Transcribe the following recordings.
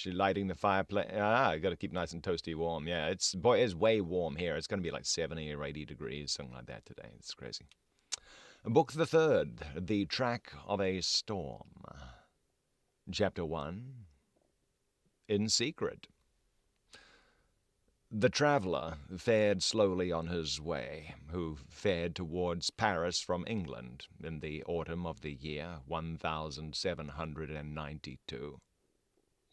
She's lighting the fireplace. I got to keep nice and toasty warm. Yeah, it's way warm here. It's going to be like 70 or 80 degrees, something like that today. It's crazy. Book the third, The Track of a Storm. Chapter 1, In Secret. The traveller fared slowly on his way, who fared towards Paris from England in the autumn of the year 1792.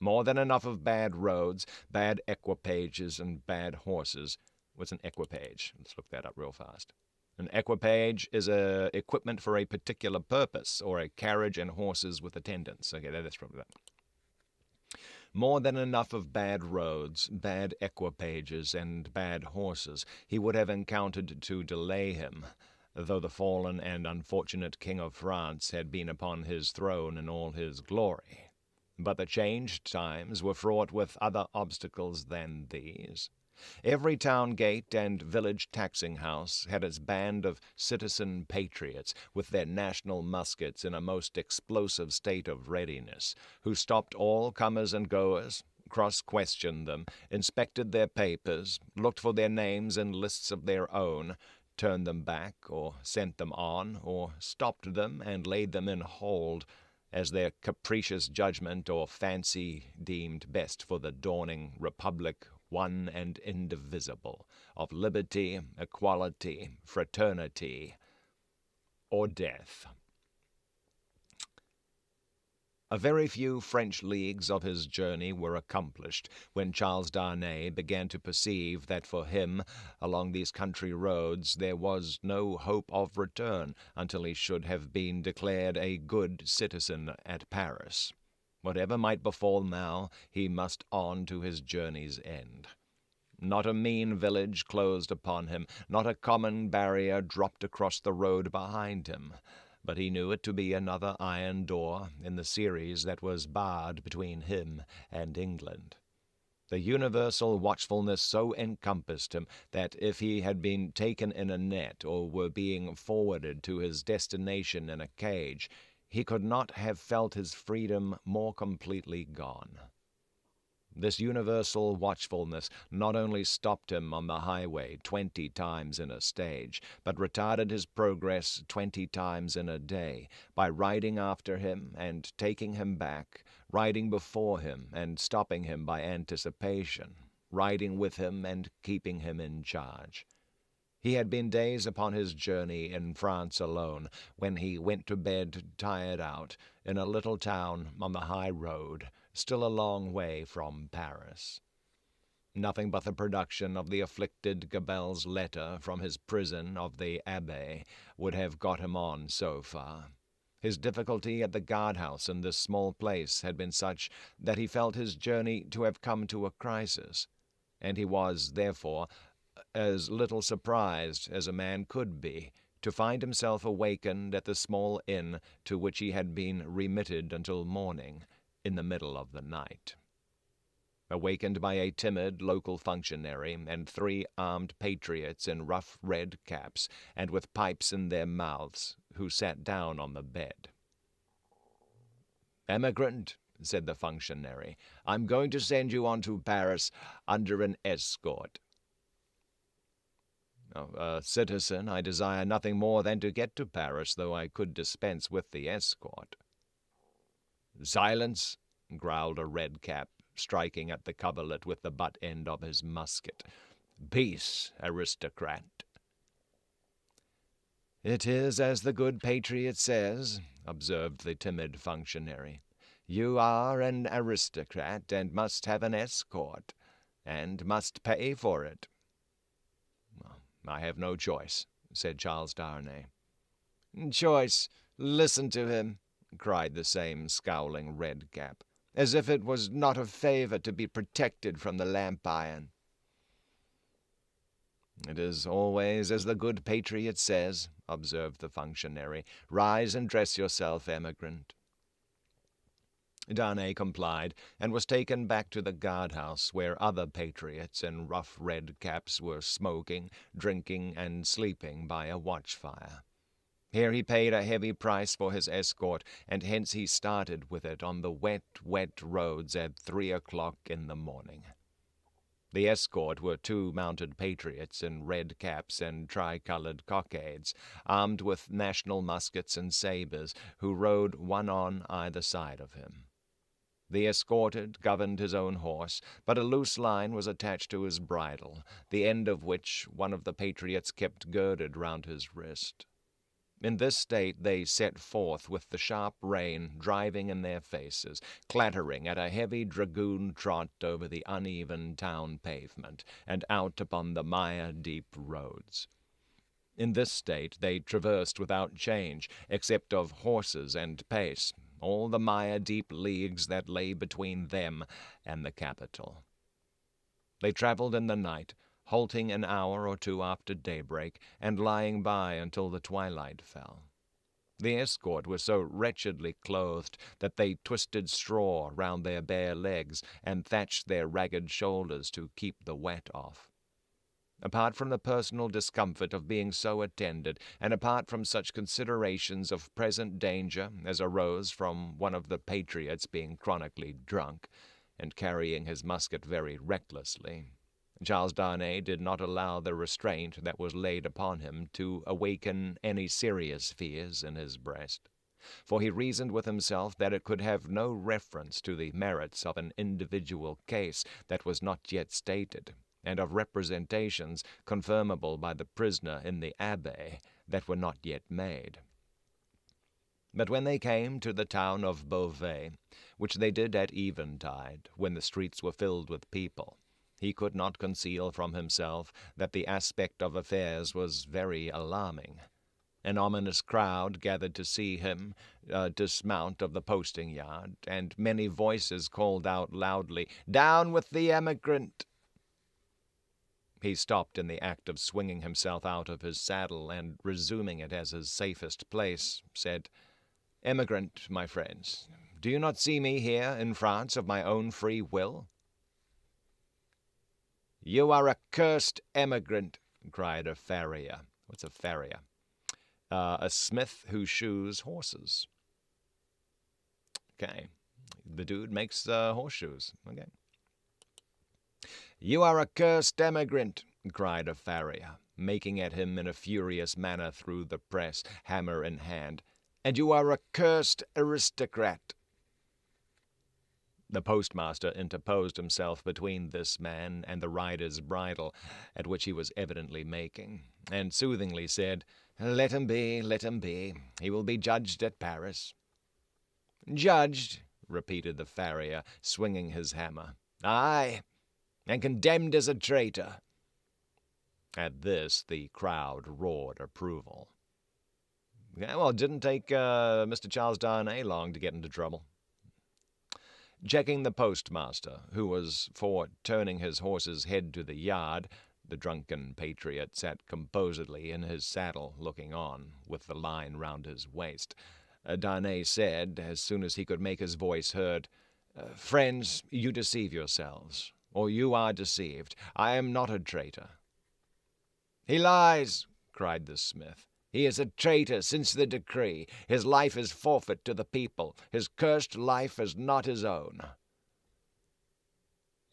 More than enough of bad roads, bad equipages, and bad horses. What's an equipage? Let's look that up real fast. An equipage is equipment for a particular purpose, or a carriage and horses with attendants. Okay, that's probably that. More than enough of bad roads, bad equipages, and bad horses he would have encountered to delay him, though the fallen and unfortunate King of France had been upon his throne in all his glory. But the changed times were fraught with other obstacles than these. Every town gate and village taxing house had its band of citizen patriots with their national muskets in a most explosive state of readiness, who stopped all comers and goers, cross-questioned them, inspected their papers, looked for their names in lists of their own, turned them back or sent them on, or stopped them and laid them in hold, as their capricious judgment or fancy deemed best for the dawning republic, one and indivisible, of liberty, equality, fraternity, or death. A very few French leagues of his journey were accomplished when Charles Darnay began to perceive that for him, along these country roads, there was no hope of return until he should have been declared a good citizen at Paris. Whatever might befall now, he must on to his journey's end. Not a mean village closed upon him, not a common barrier dropped across the road behind him, but he knew it to be another iron door in the series that was barred between him and England. The universal watchfulness so encompassed him that if he had been taken in a net or were being forwarded to his destination in a cage, he could not have felt his freedom more completely gone. This universal watchfulness not only stopped him on the highway 20 times in a stage, but retarded his progress 20 times in a day, by riding after him and taking him back, riding before him and stopping him by anticipation, riding with him and keeping him in charge. He had been days upon his journey in France alone, when he went to bed tired out, in a little town on the high road, still a long way from Paris. Nothing but the production of the afflicted Gabelle's letter from his prison of the Abbaye would have got him on so far. His difficulty at the guardhouse in this small place had been such that he felt his journey to have come to a crisis, and he was, therefore, as little surprised as a man could be to find himself awakened at the small inn to which he had been remitted until morning, in the middle of the night. Awakened by a timid local functionary and 3 armed patriots in rough red caps and with pipes in their mouths, who sat down on the bed. "Emigrant," said the functionary, "I'm going to send you on to Paris under an escort." "Citizen, I desire nothing more than to get to Paris, though I could dispense with the escort." "Silence," growled a red-cap, striking at the coverlet with the butt-end of his musket. "Peace, aristocrat." "It is as the good patriot says," observed the timid functionary. "You are an aristocrat, and must have an escort, and must pay for it." "I have no choice," said Charles Darnay. "Choice? Listen to him," cried the same scowling red-cap, "as if it was not a favor to be protected from the lamp-iron." "It is always as the good patriot says," observed the functionary. "Rise and dress yourself, emigrant." Darnay complied, and was taken back to the guardhouse, where other patriots in rough red caps were smoking, drinking, and sleeping by a watch-fire. Here he paid a heavy price for his escort, and hence he started with it on the wet, wet roads at 3 o'clock in the morning. The escort were 2 mounted patriots in red caps and tricolored cockades, armed with national muskets and sabres, who rode one on either side of him. The escorted governed his own horse, but a loose line was attached to his bridle, the end of which one of the patriots kept girded round his wrist. In this state they set forth with the sharp rain driving in their faces, clattering at a heavy dragoon trot over the uneven town pavement, and out upon the mire-deep roads. In this state they traversed without change, except of horses and pace, all the mire-deep leagues that lay between them and the capital. They travelled in the night, halting an hour or 2 after daybreak, and lying by until the twilight fell. The escort were so wretchedly clothed that they twisted straw round their bare legs and thatched their ragged shoulders to keep the wet off. Apart from the personal discomfort of being so attended, and apart from such considerations of present danger as arose from one of the patriots being chronically drunk, and carrying his musket very recklessly, Charles Darnay did not allow the restraint that was laid upon him to awaken any serious fears in his breast, for he reasoned with himself that it could have no reference to the merits of an individual case that was not yet stated, and of representations confirmable by the prisoner in the Abbaye that were not yet made. But when they came to the town of Beauvais, which they did at eventide, when the streets were filled with people, he could not conceal from himself that the aspect of affairs was very alarming. An ominous crowd gathered to see him dismount of the posting-yard, and many voices called out loudly, "Down with the emigrant!" He stopped in the act of swinging himself out of his saddle, and, resuming it as his safest place, said, "Emigrant, my friends, do you not see me here in France of my own free will?" "You are a cursed emigrant," cried a farrier. What's a farrier? A smith who shoes horses. Okay. The dude makes horseshoes. Okay. "You are a cursed emigrant," cried a farrier, making at him in a furious manner through the press, hammer in hand, "and you are a cursed aristocrat." The postmaster interposed himself between this man and the rider's bridle, at which he was evidently making, and soothingly said, "Let him be, let him be. He will be judged at Paris." "Judged?" repeated the farrier, swinging his hammer. "Aye, and condemned as a traitor." At this the crowd roared approval. Yeah, well, it didn't take Mr. Charles Darnay long to get into trouble. Checking the postmaster, who was for turning his horse's head to the yard, the drunken patriot sat composedly in his saddle, looking on, with the line round his waist. Darnay said, as soon as he could make his voice heard, "Friends, you deceive yourselves, or you are deceived. I am not a traitor." "He lies," cried the smith. "He is a traitor since the decree. His life is forfeit to the people. His cursed life is not his own."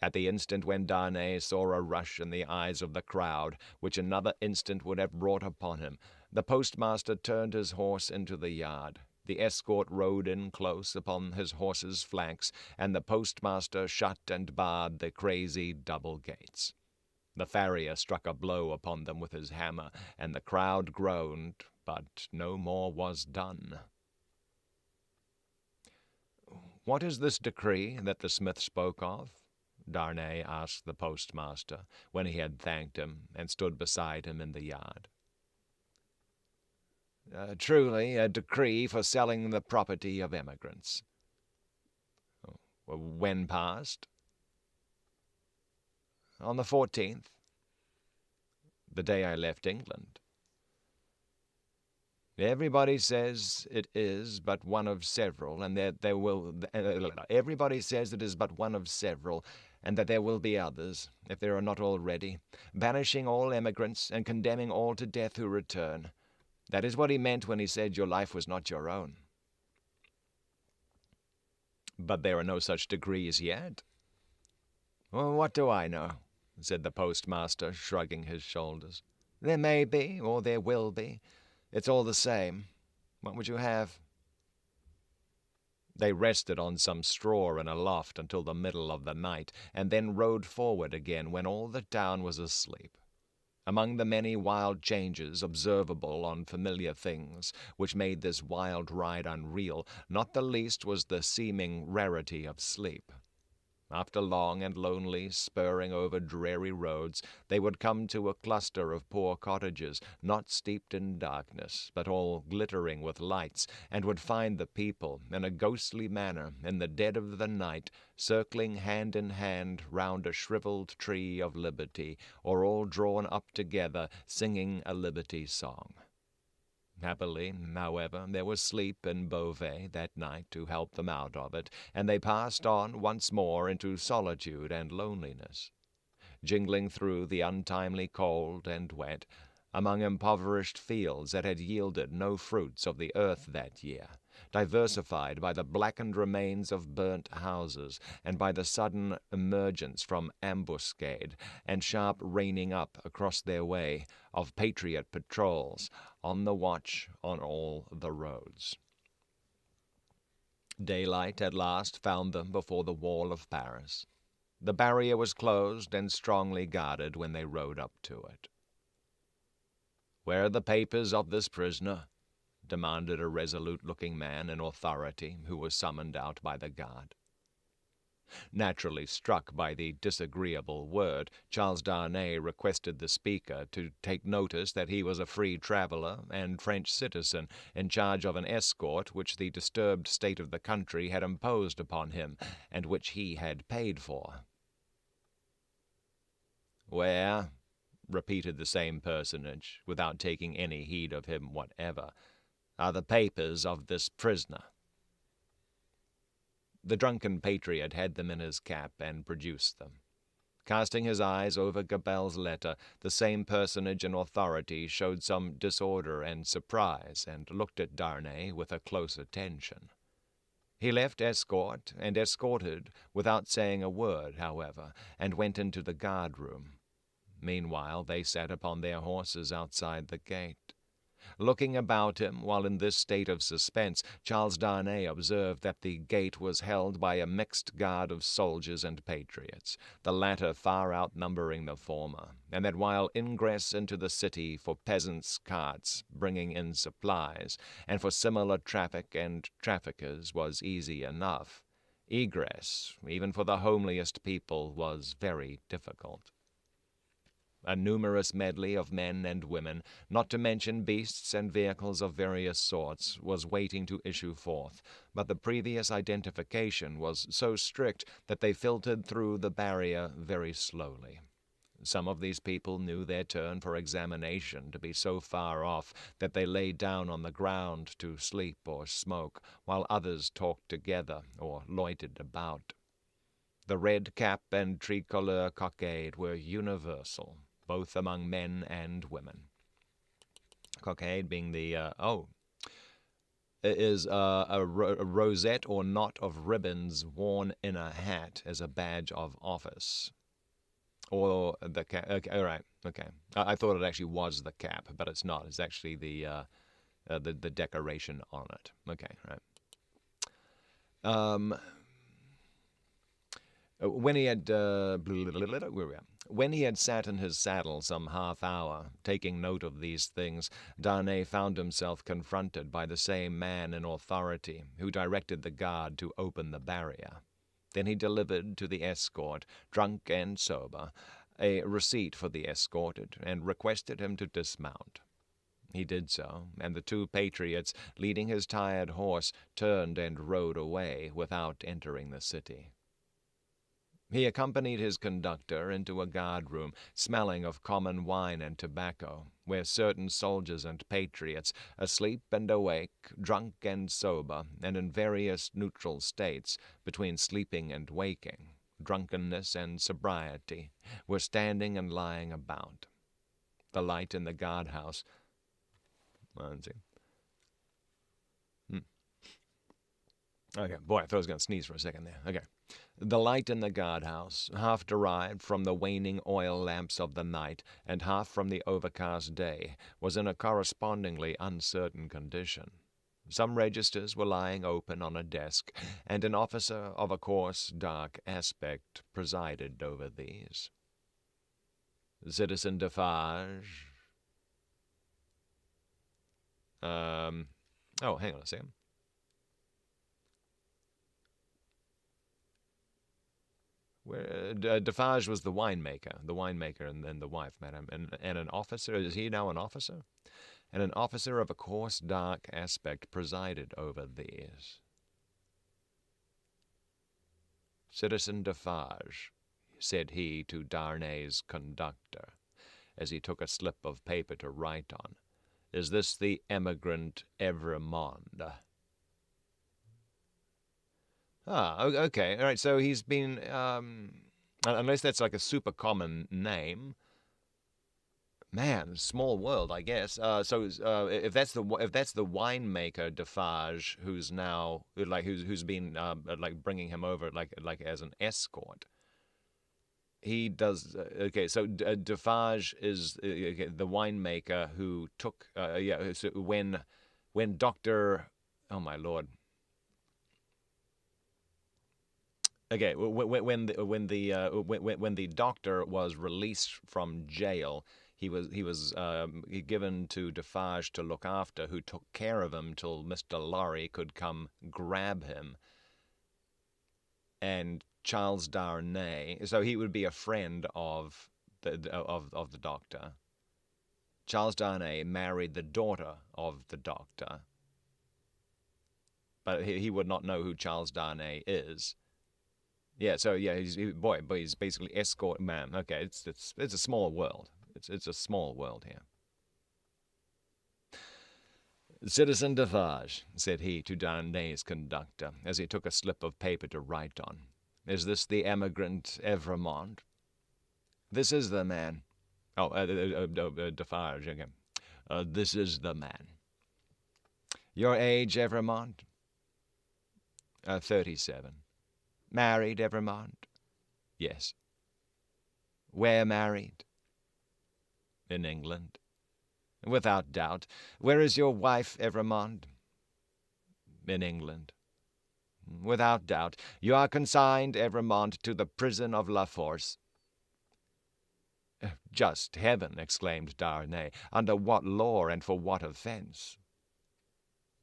At the instant when Darnay saw a rush in the eyes of the crowd, which another instant would have brought upon him, the postmaster turned his horse into the yard. The escort rode in close upon his horse's flanks, and the postmaster shut and barred the crazy double gates. The farrier struck a blow upon them with his hammer, and the crowd groaned, but no more was done. "What is this decree that the smith spoke of?" Darnay asked the postmaster, when he had thanked him and stood beside him in the yard. "Truly, a decree for selling the property of emigrants." "When passed?" "On the 14th, the day I left England." "Everybody says it is but one of several, and that there will. Everybody says it is but one of several, and that there will be others, if there are not already, banishing all emigrants and condemning all to death who return. That is what he meant when he said your life was not your own. But there are no such degrees yet. Well, what do I know? Said the postmaster, shrugging his shoulders. There may be, or there will be. It's all the same. What would you have? They rested on some straw in a loft until the middle of the night, and then rode forward again when all the town was asleep. Among the many wild changes observable on familiar things, which made this wild ride unreal, not the least was the seeming rarity of sleep. After long and lonely spurring over dreary roads, they would come to a cluster of poor cottages, not steeped in darkness, but all glittering with lights, and would find the people, in a ghostly manner, in the dead of the night, circling hand in hand round a shriveled tree of liberty, or all drawn up together, singing a liberty song. Happily, however, there was sleep in Beauvais that night to help them out of it, and they passed on once more into solitude and loneliness, jingling through the untimely cold and wet, among impoverished fields that had yielded no fruits of the earth that year, diversified by the blackened remains of burnt houses, and by the sudden emergence from ambuscade and sharp reining up across their way of patriot patrols on the watch on all the roads. Daylight at last found them before the wall of Paris. The barrier was closed and strongly guarded when they rode up to it. "Where are the papers of this prisoner?" demanded a resolute-looking man in authority who was summoned out by the guard. Naturally struck by the disagreeable word, Charles Darnay requested the speaker to take notice that he was a free traveler and French citizen in charge of an escort which the disturbed state of the country had imposed upon him, and which he had paid for. "Where," repeated the same personage, without taking any heed of him whatever, "are the papers of this prisoner?" The drunken patriot had them in his cap and produced them. Casting his eyes over Gabelle's letter, the same personage in authority showed some disorder and surprise, and looked at Darnay with a close attention. He left escort and escorted, without saying a word, however, and went into the guard-room. Meanwhile they sat upon their horses outside the gate. Looking about him while in this state of suspense, Charles Darnay observed that the gate was held by a mixed guard of soldiers and patriots, the latter far outnumbering the former, and that while ingress into the city for peasants' carts bringing in supplies, and for similar traffic and traffickers was easy enough, egress, even for the homeliest people, was very difficult. A numerous medley of men and women, not to mention beasts and vehicles of various sorts, was waiting to issue forth, but the previous identification was so strict that they filtered through the barrier very slowly. Some of these people knew their turn for examination to be so far off that they lay down on the ground to sleep or smoke, while others talked together or loitered about. The red cap and tricolor cockade were universal, both among men and women. Cockade being the, is a rosette or knot of ribbons worn in a hat as a badge of office. Or the cap. Okay, all right. Okay. I thought it actually was the cap, but it's not. It's actually the decoration on it. Okay, right. When he had sat in his saddle some half hour, taking note of these things, Darnay found himself confronted by the same man in authority who directed the guard to open the barrier. Then he delivered to the escort, drunk and sober, a receipt for the escorted, and requested him to dismount. He did so, and the two patriots, leading his tired horse, turned and rode away without entering the city. He accompanied his conductor into a guard-room, smelling of common wine and tobacco, where certain soldiers and patriots, asleep and awake, drunk and sober, and in various neutral states, between sleeping and waking, drunkenness and sobriety, were standing and lying about. The light in the guard-house Let's see. Okay, boy, I thought I was going to sneeze for a second there. Okay. The light in the guardhouse, half derived from the waning oil lamps of the night and half from the overcast day, was in a correspondingly uncertain condition. Some registers were lying open on a desk, and an officer of a coarse, dark aspect presided over these. Citizen Defarge. Hang on a second. Defarge was the winemaker and the wife, madam, and an officer. Is he now an officer? And an officer of a coarse, dark aspect presided over these. Citizen Defarge, said he to Darnay's conductor, as he took a slip of paper to write on, is this the emigrant Evremond? Okay. All right, so he's been, unless that's like a super common name. Man, small world, I guess. If that's the winemaker Defarge, who's now who's been bringing him over like as an escort, he does. So Defarge is the winemaker who took. So when Doctor, oh my lord. Okay, when the doctor was released from jail, he was given to Defarge to look after, who took care of him till Mr. Lorry could come grab him. And Charles Darnay, so he would be a friend of the doctor. Charles Darnay married the daughter of the doctor, but he would not know who Charles Darnay is. Yeah, so yeah, he's basically escort man. Okay, it's a small world. It's a small world here. Citizen Defarge, said he to Darnay's conductor, as he took a slip of paper to write on, is this the emigrant Evremond? This is the man. Defarge again. This is the man. Your age, Evremond? 37. Married, Evremond? Yes. Where married? In England. Without doubt. Where is your wife, Evremond? In England. Without doubt. You are consigned, Evremond, to the prison of La Force. Just heaven, exclaimed Darnay. Under what law and for what offence?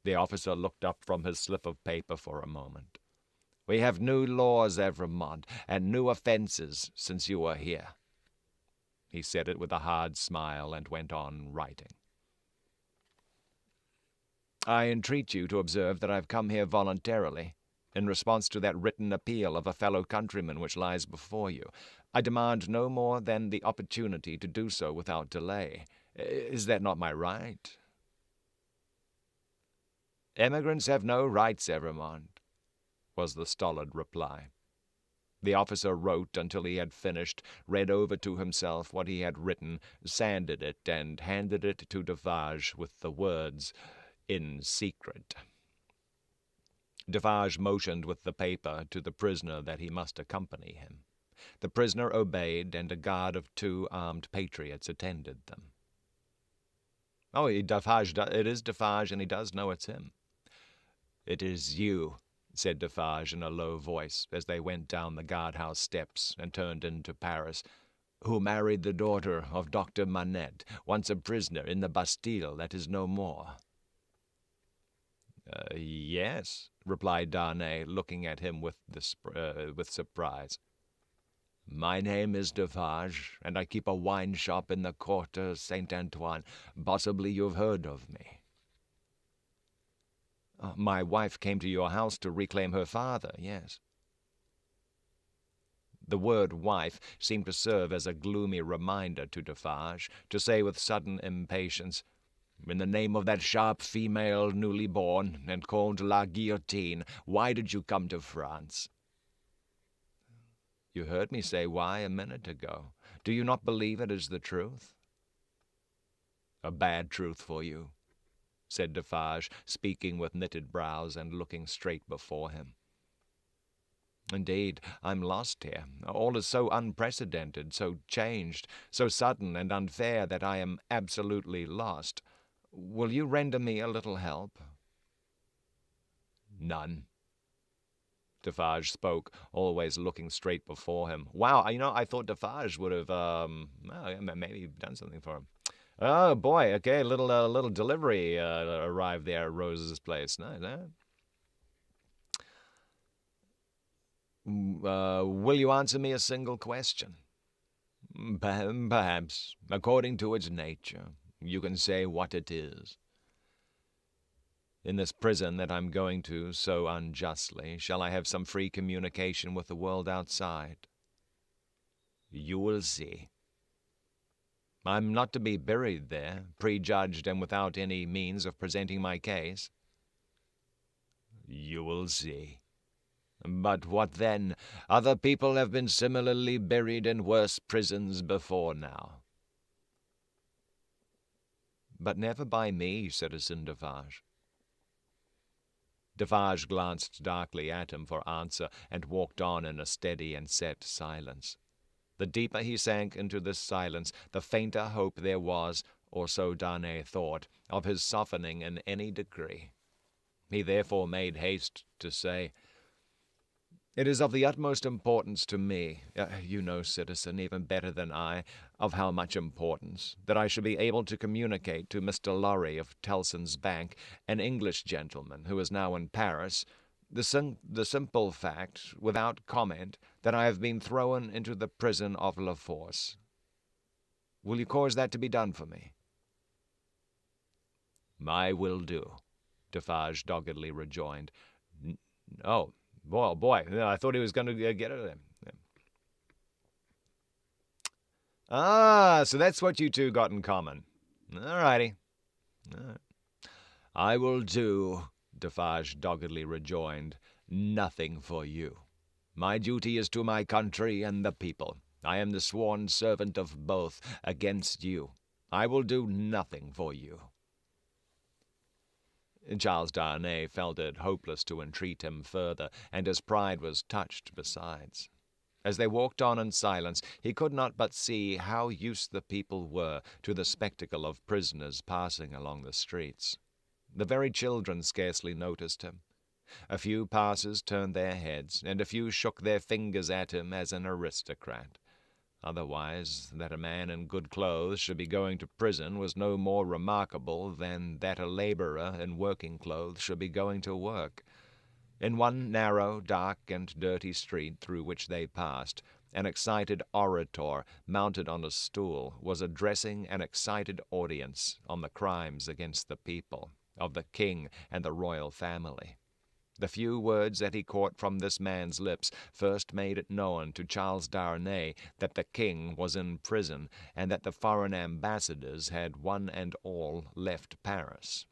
The officer looked up from his slip of paper for a moment. We have new laws, Evremond, and new offences since you were here. He said it with a hard smile and went on writing. I entreat you to observe that I have come here voluntarily, in response to that written appeal of a fellow countryman which lies before you. I demand no more than the opportunity to do so without delay. Is that not my right? Emigrants have no rights, Evremond, was the stolid reply. The officer wrote until he had finished, read over to himself what he had written, sanded it, and handed it to Defarge with the words, "In secret." Defarge motioned with the paper to the prisoner that he must accompany him. The prisoner obeyed, and a guard of 2 armed patriots attended them. Oh, it is Defarge, and he does know it's him. It is you, said Defarge in a low voice, as they went down the guardhouse steps and turned into Paris, who married the daughter of Dr. Manette, once a prisoner in the Bastille that is no more. Yes, replied Darnay, looking at him with surprise. My name is Defarge, and I keep a wine shop in the Quarter Saint-Antoine. Possibly you've heard of me. My wife came to your house to reclaim her father, yes. The word wife seemed to serve as a gloomy reminder to Defarge, to say with sudden impatience, in the name of that sharp female newly born and called La Guillotine, why did you come to France? You heard me say why a minute ago. Do you not believe it is the truth? A bad truth for you. said Defarge, speaking with knitted brows and looking straight before him. Indeed, I'm lost here. All is so unprecedented, so changed, so sudden and unfair that I am absolutely lost. Will you render me a little help? None. Defarge spoke, always looking straight before him. Wow, I thought Defarge would have, maybe done something for him. Oh boy, okay, little delivery arrived there at Rose's place. Nice, huh? Will you answer me a single question? Perhaps, according to its nature, you can say what it is. In this prison that I'm going to so unjustly, shall I have some free communication with the world outside? You will see. I'm not to be buried there, prejudged and without any means of presenting my case. You will see. But what then? Other people have been similarly buried in worse prisons before now. But never by me, Citizen Defarge. Defarge glanced darkly at him for answer, and walked on in a steady and set silence. The deeper he sank into this silence, the fainter hope there was, or so Darnay thought, of his softening in any degree. He therefore made haste to say, "It is of the utmost importance to me, you know, citizen, even better than I, of how much importance, that I should be able to communicate to Mr. Lorry of Tellson's Bank, an English gentleman who is now in Paris, the simple fact, without comment, that I have been thrown into the prison of La Force. Will you cause that to be done for me?" "I will do," Defarge doggedly rejoined. "Oh, boy, I thought he was going to get it. Ah, so that's what you two got in common. All righty. I will do," Defarge doggedly rejoined, "nothing for you. My duty is to my country and the people. I am the sworn servant of both against you. I will do nothing for you." Charles Darnay felt it hopeless to entreat him further, and his pride was touched besides. As they walked on in silence, he could not but see how used the people were to the spectacle of prisoners passing along the streets. The very children scarcely noticed him. A few passers turned their heads, and a few shook their fingers at him as an aristocrat. Otherwise, that a man in good clothes should be going to prison was no more remarkable than that a laborer in working clothes should be going to work. In one narrow, dark, and dirty street through which they passed, an excited orator, mounted on a stool, was addressing an excited audience on the crimes against the people, of the king and the royal family. The few words that he caught from this man's lips first made it known to Charles Darnay that the king was in prison, and that the foreign ambassadors had one and all left Paris.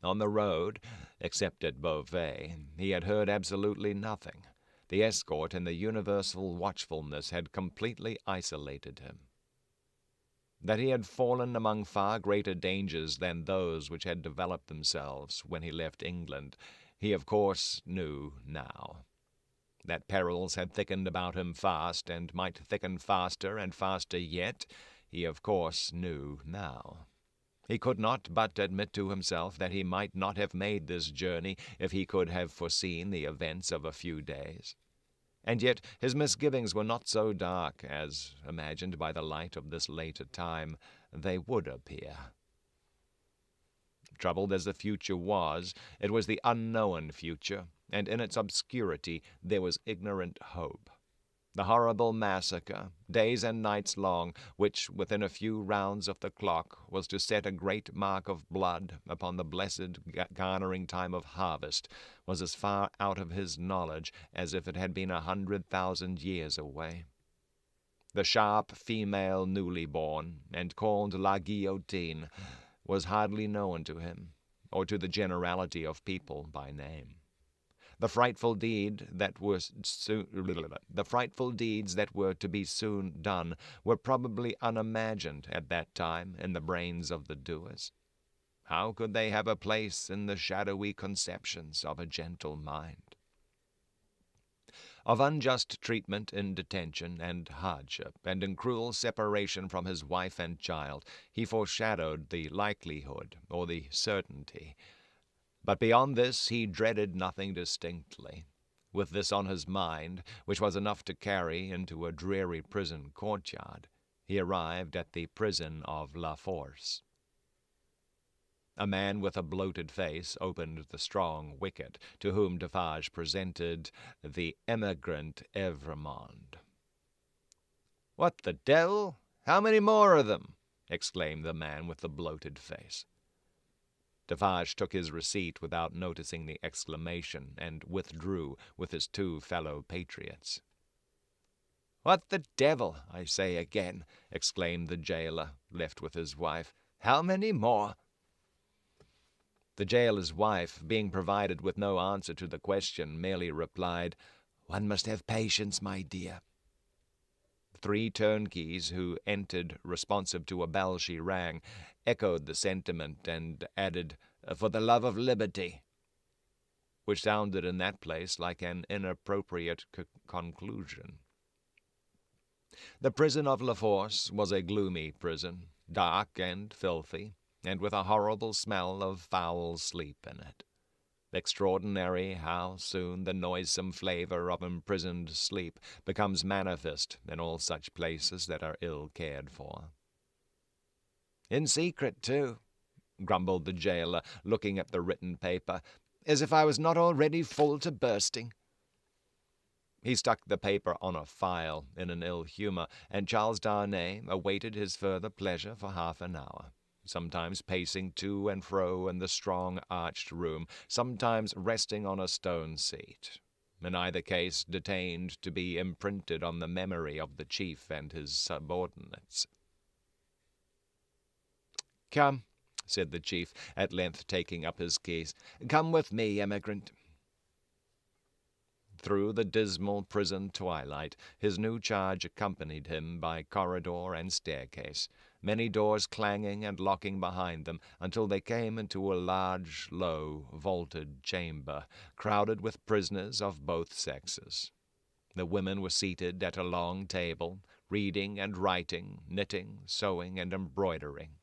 On the road, except at Beauvais, he had heard absolutely nothing. The escort and the universal watchfulness had completely isolated him. That he had fallen among far greater dangers than those which had developed themselves when he left England, he of course knew now. That perils had thickened about him fast, and might thicken faster and faster yet, he of course knew now. He could not but admit to himself that he might not have made this journey if he could have foreseen the events of a few days. And yet his misgivings were not so dark as, imagined by the light of this later time, they would appear. Troubled as the future was, it was the unknown future, and in its obscurity there was ignorant hope. The horrible massacre, days and nights long, which, within a few rounds of the clock, was to set a great mark of blood upon the blessed garnering time of harvest, was as far out of his knowledge as if it had been 100,000 years away. The sharp female newly born, and called La Guillotine, was hardly known to him, or to the generality of people by name. The frightful deeds that were to be soon done were probably unimagined at that time in the brains of the doers. How could they have a place in the shadowy conceptions of a gentle mind? Of unjust treatment in detention and hardship, and in cruel separation from his wife and child, he foreshadowed the likelihood or the certainty. But beyond this he dreaded nothing distinctly. With this on his mind, which was enough to carry into a dreary prison courtyard, he arrived at the prison of La Force. A man with a bloated face opened the strong wicket, to whom Defarge presented the emigrant Evrémonde. "What the devil? How many more of them?" exclaimed the man with the bloated face. Defarge took his receipt without noticing the exclamation, and withdrew with his two fellow patriots. "What the devil, I say again," exclaimed the jailer, left with his wife. "How many more?" The jailer's wife, being provided with no answer to the question, merely replied, "One must have patience, my dear." 3 turnkeys, who entered responsive to a bell she rang, echoed the sentiment and added, "For the love of liberty," which sounded in that place like an inappropriate conclusion. The prison of La Force was a gloomy prison, dark and filthy, and with a horrible smell of foul sleep in it. Extraordinary how soon the noisome flavor of imprisoned sleep becomes manifest in all such places that are ill cared for. "In secret, too," grumbled the jailer, looking at the written paper, "as if I was not already full to bursting." He stuck the paper on a file in an ill humor, and Charles Darnay awaited his further pleasure for half an hour, sometimes pacing to and fro in the strong arched room, sometimes resting on a stone seat, in either case detained to be imprinted on the memory of the chief and his subordinates. "Come," said the chief, at length taking up his keys. "Come with me, emigrant." Through the dismal prison twilight, his new charge accompanied him by corridor and staircase, many doors clanging and locking behind them, until they came into a large, low, vaulted chamber, crowded with prisoners of both sexes. The women were seated at a long table, reading and writing, knitting, sewing, and embroidering.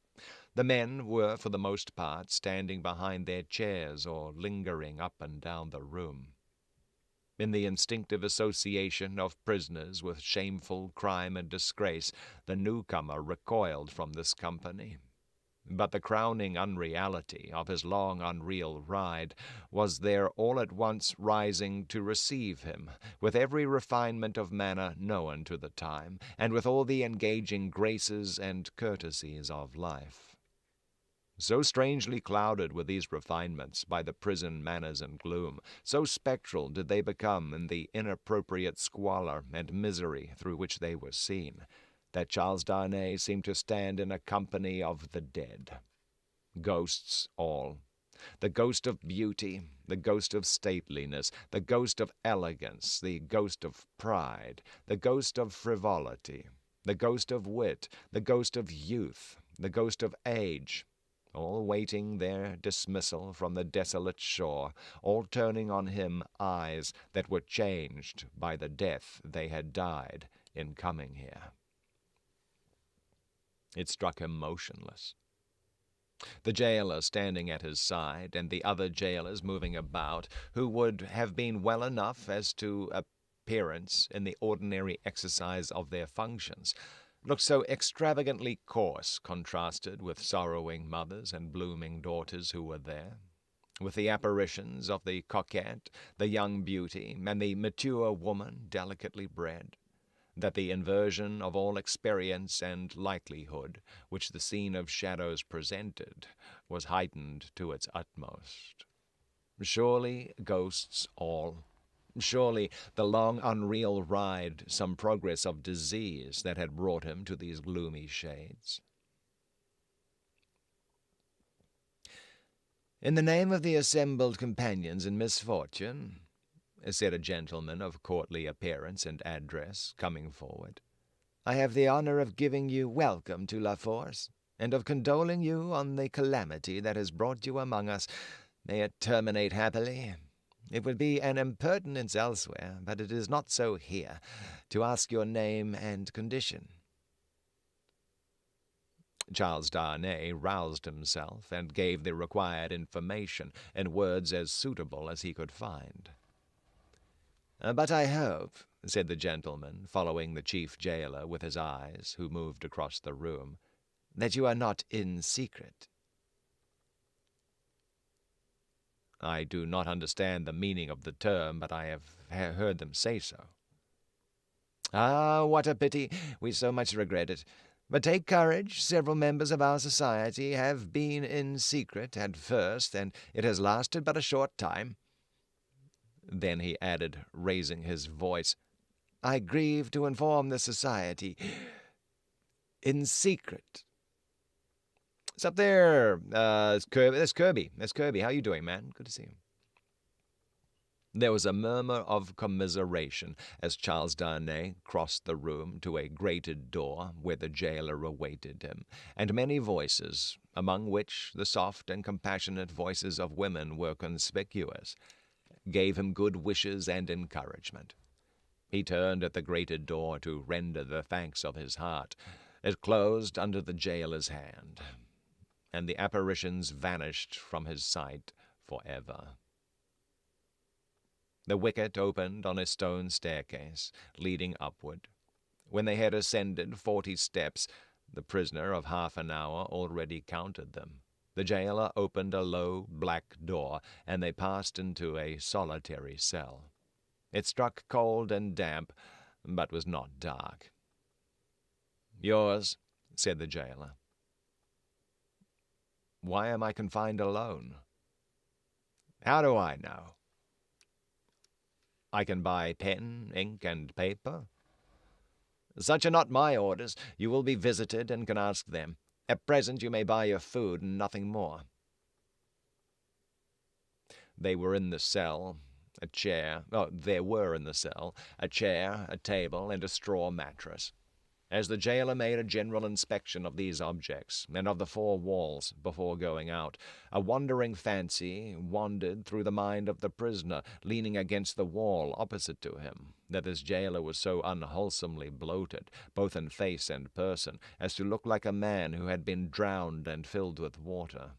The men were, for the most part, standing behind their chairs or lingering up and down the room. In the instinctive association of prisoners with shameful crime and disgrace, the newcomer recoiled from this company. But the crowning unreality of his long, unreal ride was there all at once rising to receive him, with every refinement of manner known to the time, and with all the engaging graces and courtesies of life. So strangely clouded were these refinements by the prison manners and gloom, so spectral did they become in the inappropriate squalor and misery through which they were seen, that Charles Darnay seemed to stand in a company of the dead. Ghosts all. The ghost of beauty, the ghost of stateliness, the ghost of elegance, the ghost of pride, the ghost of frivolity, the ghost of wit, the ghost of youth, the ghost of age, all waiting their dismissal from the desolate shore, all turning on him eyes that were changed by the death they had died in coming here. It struck him motionless. The jailer standing at his side, and the other jailers moving about, who would have been well enough as to appearance in the ordinary exercise of their functions, looked so extravagantly coarse contrasted with sorrowing mothers and blooming daughters who were there, with the apparitions of the coquette, the young beauty, and the mature woman delicately bred, that the inversion of all experience and likelihood which the scene of shadows presented was heightened to its utmost. Surely ghosts all. Surely the long unreal ride some progress of disease that had brought him to these gloomy shades. "In the name of the assembled companions in misfortune," said a gentleman of courtly appearance and address, coming forward, "I have the honor of giving you welcome to La Force. and of condoling you on the calamity that has brought you among us. May it terminate happily. It would be an impertinence elsewhere, but it is not so here, to ask your name and condition." Charles Darnay roused himself and gave the required information in words as suitable as he could find. "But I hope," said the gentleman, following the chief jailer with his eyes, who moved across the room, "that you are not in secret." "I do not understand the meaning of the term, but I have heard them say so." "Ah, what a pity! We so much regret it. But take courage. Several members of our society have been in secret at first, and it has lasted but a short time." Then he added, raising his voice, "I grieve to inform the society in secret." "It's up there. It's Kirby. That's Kirby. That's Kirby. How you doing, man? Good to see you." There was a murmur of commiseration as Charles Darnay crossed the room to a grated door where the jailer awaited him, and many voices, among which the soft and compassionate voices of women were conspicuous, gave him good wishes and encouragement. He turned at the grated door to render the thanks of his heart. It closed under the jailer's hand, and the apparitions vanished from his sight forever. The wicket opened on a stone staircase, leading upward. When they had ascended 40 steps, the prisoner of half an hour already counted them. The jailer opened a low, black door, and they passed into a solitary cell. It struck cold and damp, but was not dark. "Yours," said the jailer. "Why am I confined alone?" "How do I know?" "I can buy pen, ink, and paper." "Such are not my orders. You will be visited and can ask them. At present you may buy your food and nothing more." There were in the cell a chair, a table, and a straw mattress. As the jailer made a general inspection of these objects, and of the 4 walls before going out, a wandering fancy wandered through the mind of the prisoner, leaning against the wall opposite to him, that this jailer was so unwholesomely bloated, both in face and person, as to look like a man who had been drowned and filled with water.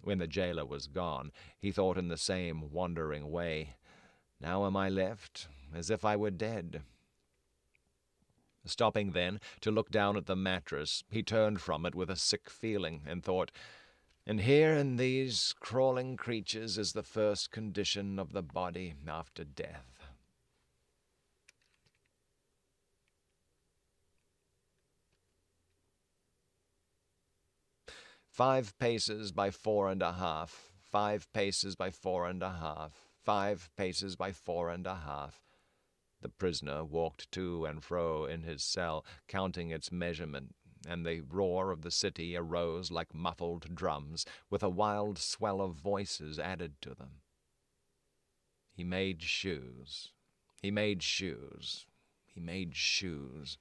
When the jailer was gone, he thought in the same wandering way, "Now am I left, as if I were dead." Stopping then to look down at the mattress, he turned from it with a sick feeling, and thought, "And here in these crawling creatures is the first condition of the body after death." "5 paces by 4.5, 5 paces by 4.5, 5 paces by 4.5. The prisoner walked to and fro in his cell, counting its measurement, and the roar of the city arose like muffled drums, with a wild swell of voices added to them. He made shoes. He made shoes. He made shoes.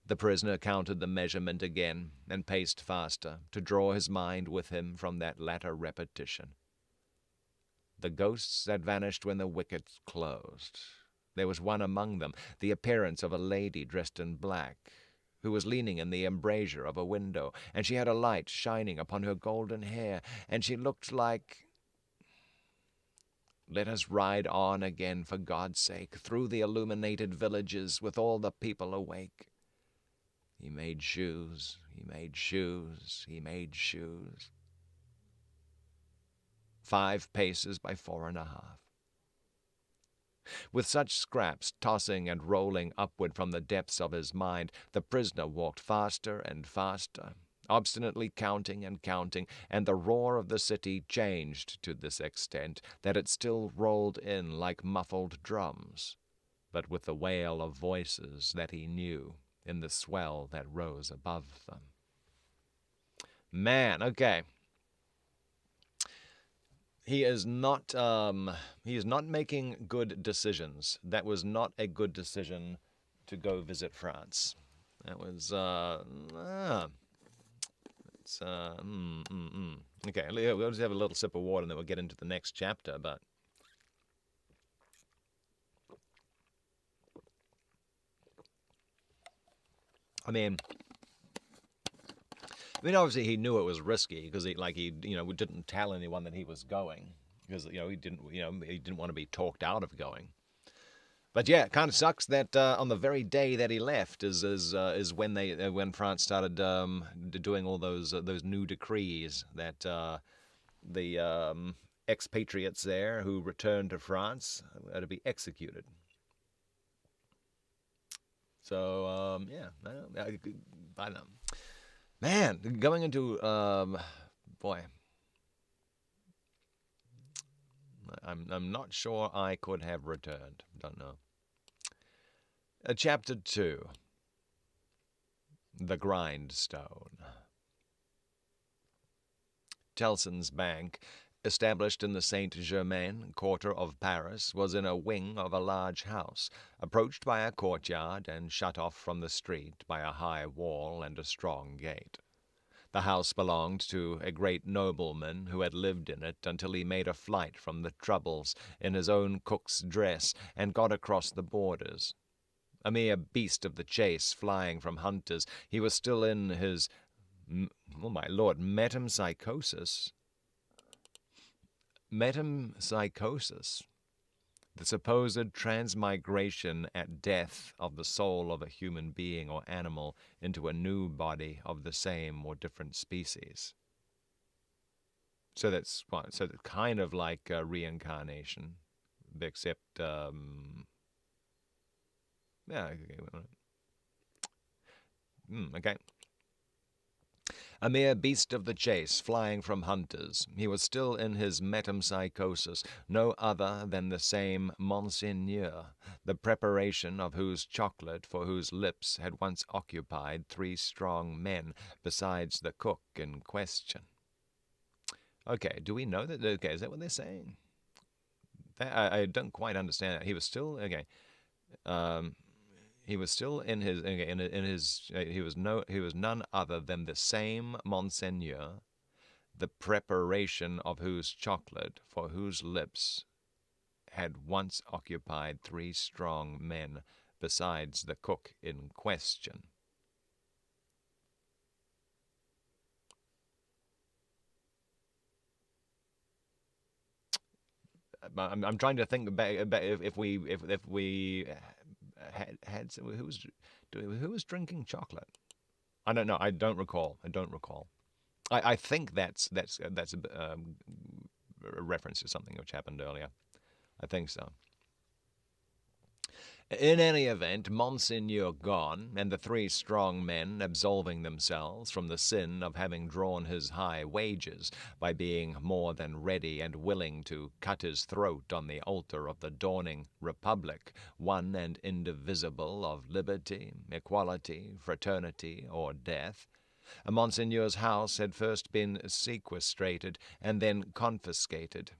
The prisoner counted the measurement again, and paced faster, to draw his mind with him from that latter repetition. The ghosts had vanished when the wicket closed. There was one among them, the appearance of a lady dressed in black, who was leaning in the embrasure of a window, and she had a light shining upon her golden hair, and she looked like— Let us ride on again, for God's sake, through the illuminated villages, with all the people awake. He made shoes, he made shoes, he made shoes. 5 paces by 4.5. With such scraps tossing and rolling upward from the depths of his mind, the prisoner walked faster and faster, obstinately counting and counting, and the roar of the city changed to this extent that it still rolled in like muffled drums, but with the wail of voices that he knew in the swell that rose above them. Man, okay. He is not making good decisions. That was not a good decision to go visit France. That was, It's Okay, we'll just have a little sip of water and then we'll get into the next chapter, but I mean, obviously he knew it was risky because he didn't tell anyone that he was going because he didn't want to be talked out of going. But yeah, it kind of sucks that on the very day that he left is when France started doing all those new decrees that the expatriates there who returned to France are to be executed. So yeah, I don't know. Man, going into boy, I'm not sure I could have returned. Don't know. Chapter 2. The Grindstone. Tellson's Bank, established in the Saint-Germain quarter of Paris, was in a wing of a large house, approached by a courtyard and shut off from the street by a high wall and a strong gate. The house belonged to a great nobleman who had lived in it until he made a flight from the troubles in his own cook's dress and got across the borders. A mere beast of the chase, flying from hunters, he was still in his, oh my lord, metempsychosis. Metempsychosis, the supposed transmigration at death of the soul of a human being or animal into a new body of the same or different species. So that's kind of like reincarnation, except yeah, okay. A mere beast of the chase, flying from hunters, he was still in his metempsychosis, no other than the same Monseigneur, the preparation of whose chocolate for whose lips had once occupied 3 strong men, besides the cook in question. Okay, do we know that? Okay, is that what they're saying? I don't quite understand that. He was still, okay, he was still in his he was none other than the same Monseigneur, the preparation of whose chocolate for whose lips had once occupied 3 strong men, besides the cook in question. I'm trying to think about if we had who was drinking chocolate. I don't know. I don't recall. I think that's a reference to something which happened earlier. I think so. In any event, Monseigneur gone, and the 3 strong men absolving themselves from the sin of having drawn his high wages by being more than ready and willing to cut his throat on the altar of the dawning republic, one and indivisible, of liberty, equality, fraternity, or death, Monseigneur's house had first been sequestrated and then confiscated.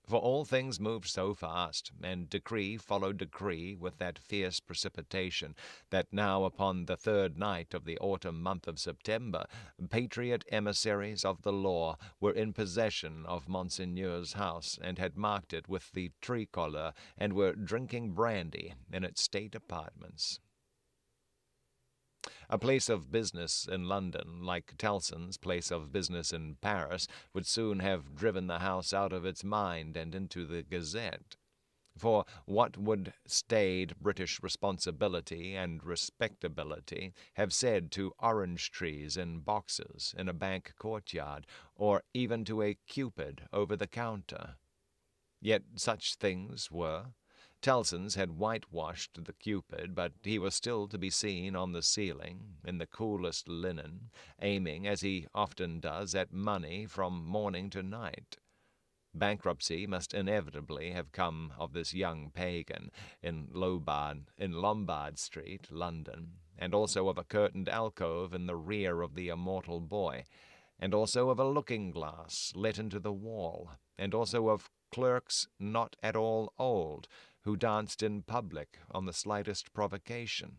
For all things moved so fast, and decree followed decree with that fierce precipitation, that now upon the 3rd night of the autumn month of September, patriot emissaries of the law were in possession of Monseigneur's house, and had marked it with the tricolour, and were drinking brandy in its state apartments. A place of business in London, like Tellson's place of business in Paris, would soon have driven the house out of its mind and into the Gazette. For what would staid British responsibility and respectability have said to orange trees in boxes in a bank courtyard, or even to a Cupid over the counter? Yet such things were. Tellson's had whitewashed the Cupid, but he was still to be seen on the ceiling, in the coolest linen, aiming, as he often does, at money from morning to night. Bankruptcy must inevitably have come of this young pagan in Lombard Street, London, and also of a curtained alcove in the rear of the immortal boy, and also of a looking-glass let into the wall, and also of clerks not at all old, who danced in public on the slightest provocation.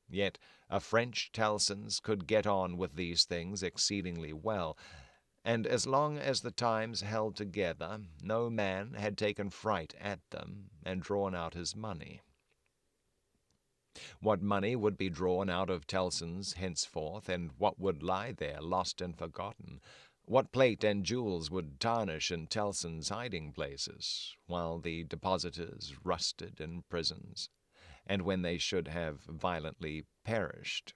Yet a French Tellson's could get on with these things exceedingly well, and as long as the times held together, no man had taken fright at them and drawn out his money. What money would be drawn out of Tellson's henceforth, and what would lie there lost and forgotten? What plate and jewels would tarnish in Tellson's hiding places, while the depositors rusted in prisons, and when they should have violently perished?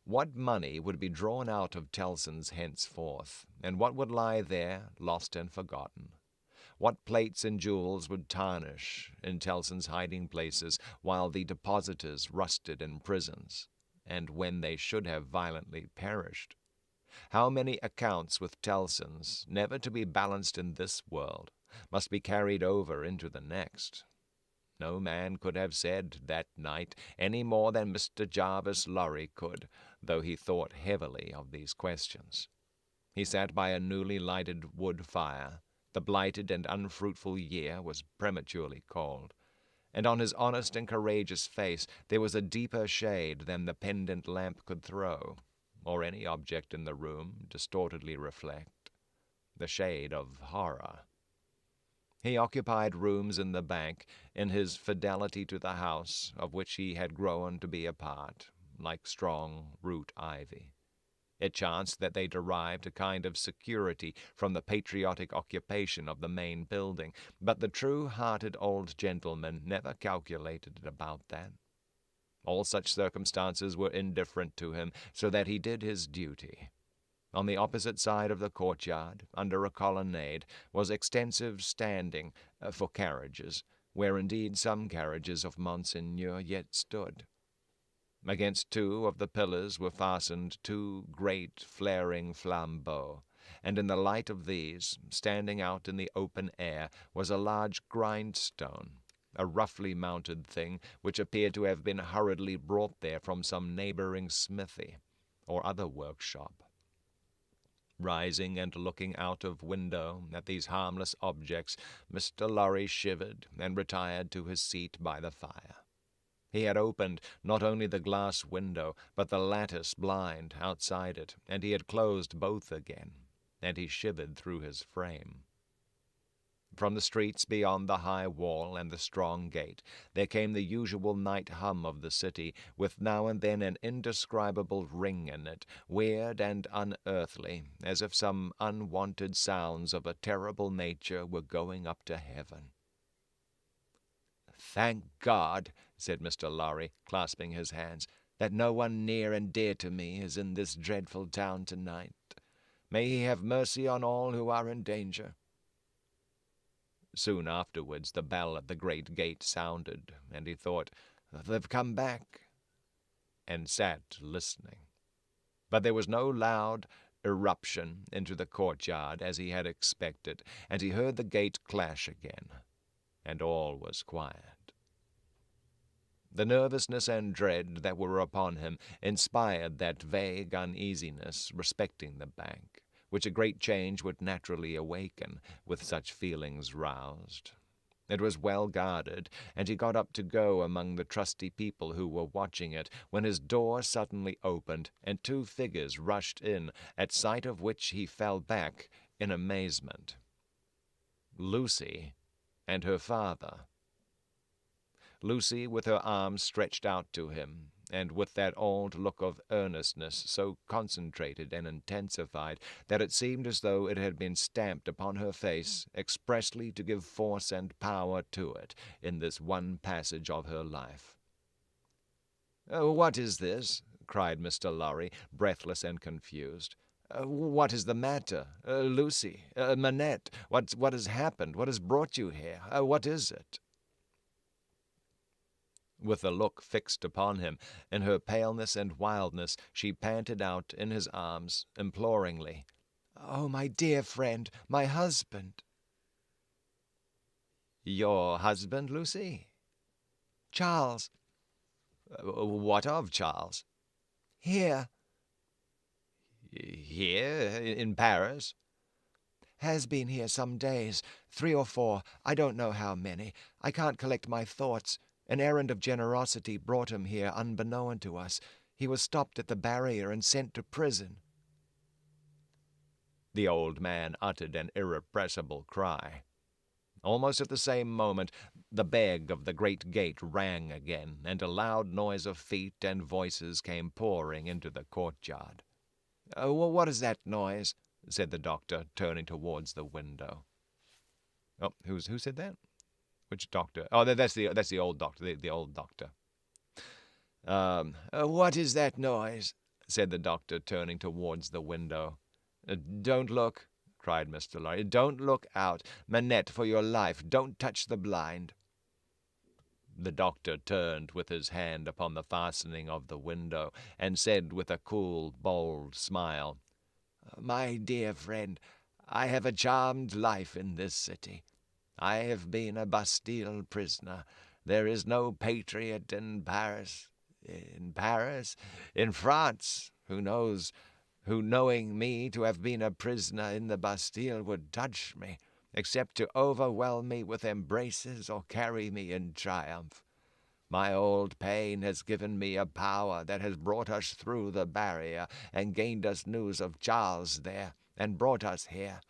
What money would be drawn out of Tellson's henceforth, and what would lie there lost and forgotten? What plates and jewels would tarnish in Tellson's hiding places, while the depositors rusted in prisons, and when they should have violently perished? How many accounts with Tellson's, never to be balanced in this world, must be carried over into the next? No man could have said that night any more than Mr. Jarvis Lorry could, though he thought heavily of these questions. He sat by a newly lighted wood fire. The blighted and unfruitful year was prematurely cold, and on his honest and courageous face there was a deeper shade than the pendant lamp could throw, or any object in the room distortedly reflect, the shade of horror. He occupied rooms in the bank in his fidelity to the house of which he had grown to be a part, like strong root ivy. It chanced that they derived a kind of security from the patriotic occupation of the main building, but the true-hearted old gentleman never calculated about that. All such circumstances were indifferent to him, so that he did his duty. On the opposite side of the courtyard, under a colonnade, was extensive standing for carriages, where indeed some carriages of Monseigneur yet stood. Against two of the pillars were fastened two great flaring flambeaux, and in the light of these, standing out in the open air, was a large grindstone, a roughly mounted thing which appeared to have been hurriedly brought there from some neighboring smithy or other workshop. Rising and looking out of window at these harmless objects, Mr. Lorry shivered and retired to his seat by the fire. He had opened not only the glass window, but the lattice blind outside it, and he had closed both again, and he shivered through his frame. From the streets beyond the high wall and the strong gate there came the usual night hum of the city, with now and then an indescribable ring in it, weird and unearthly, as if some unwonted sounds of a terrible nature were going up to heaven. "Thank God," said Mr. Lorry, clasping his hands, "that no one near and dear to me is in this dreadful town tonight. May he have mercy on all who are in danger." Soon afterwards the bell at the great gate sounded, and he thought, "They've come back," and sat listening. But there was no loud irruption into the courtyard as he had expected, and he heard the gate clash again, and all was quiet. The nervousness and dread that were upon him inspired that vague uneasiness respecting the bank, which a great change would naturally awaken, with such feelings roused. It was well guarded, and he got up to go among the trusty people who were watching it, when his door suddenly opened, and two figures rushed in, at sight of which he fell back in amazement. Lucie and her father. Lucie, with her arms stretched out to him, and with that old look of earnestness so concentrated and intensified that it seemed as though it had been stamped upon her face expressly to give force and power to it in this one passage of her life. "What is this?" cried Mr. Lorry, breathless and confused. "What is the matter? Lucie, Manette, what has happened? What has brought you here? What is it?" With a look fixed upon him, in her paleness and wildness, she panted out in his arms, imploringly, "Oh, my dear friend, my husband!" "Your husband, Lucie?" "Charles." "What of Charles?" "Here." "Here, in Paris?" "Has been here some days, 3 or 4, I don't know how many. I can't collect my thoughts. An errand of generosity brought him here unbeknown to us. He was stopped at the barrier and sent to prison." The old man uttered an irrepressible cry. Almost at the same moment, the beg of the great gate rang again, and a loud noise of feet and voices came pouring into the courtyard. "What is that noise?" said the doctor, turning towards the window. "Oh, who said that? Which doctor? Oh, that's the old doctor. The old doctor." "What is that noise?" said the doctor, turning towards the window. "Don't look," cried Mr. Lorry. "Don't look out. Manette, for your life, don't touch the blind." The doctor turned with his hand upon the fastening of the window, and said with a cool, bold smile, "My dear friend, I have a charmed life in this city. I have been a Bastille prisoner. There is no patriot in Paris, in France, who, knowing me to have been a prisoner in the Bastille, would touch me, except to overwhelm me with embraces or carry me in triumph. My old pain has given me a power that has brought us through the barrier and gained us news of Charles there, and brought us here.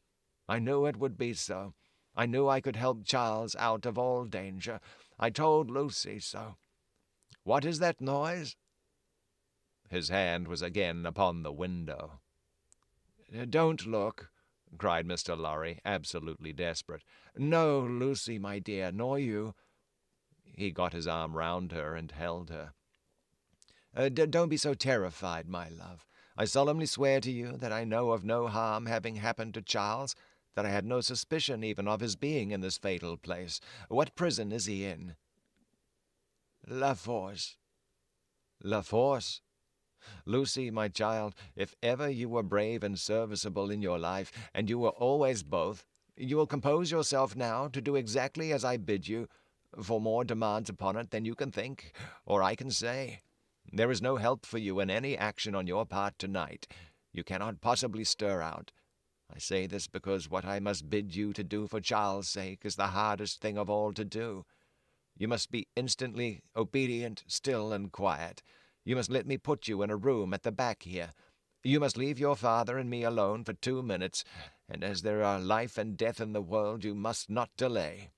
I knew it would be so. I knew I could help Charles out of all danger. I told Lucie so. What is that noise?" His hand was again upon the window. "Don't look," cried Mr. Lorry, absolutely desperate. "No, Lucie, my dear, nor you." He got his arm round her and held her. "Don't be so terrified, my love. I solemnly swear to you that I know of no harm having happened to Charles, that I had no suspicion even of his being in this fatal place. What prison is he in?" "La Force." "La Force? Lucie, my child, if ever you were brave and serviceable in your life, and you were always both, you will compose yourself now to do exactly as I bid you, for more demands upon it than you can think, or I can say. There is no help for you in any action on your part tonight. You cannot possibly stir out. I say this because what I must bid you to do for Charles' sake is the hardest thing of all to do. You must be instantly obedient, still, and quiet. You must let me put you in a room at the back here. You must leave your father and me alone for 2 minutes, and as there are life and death in the world, you must not delay."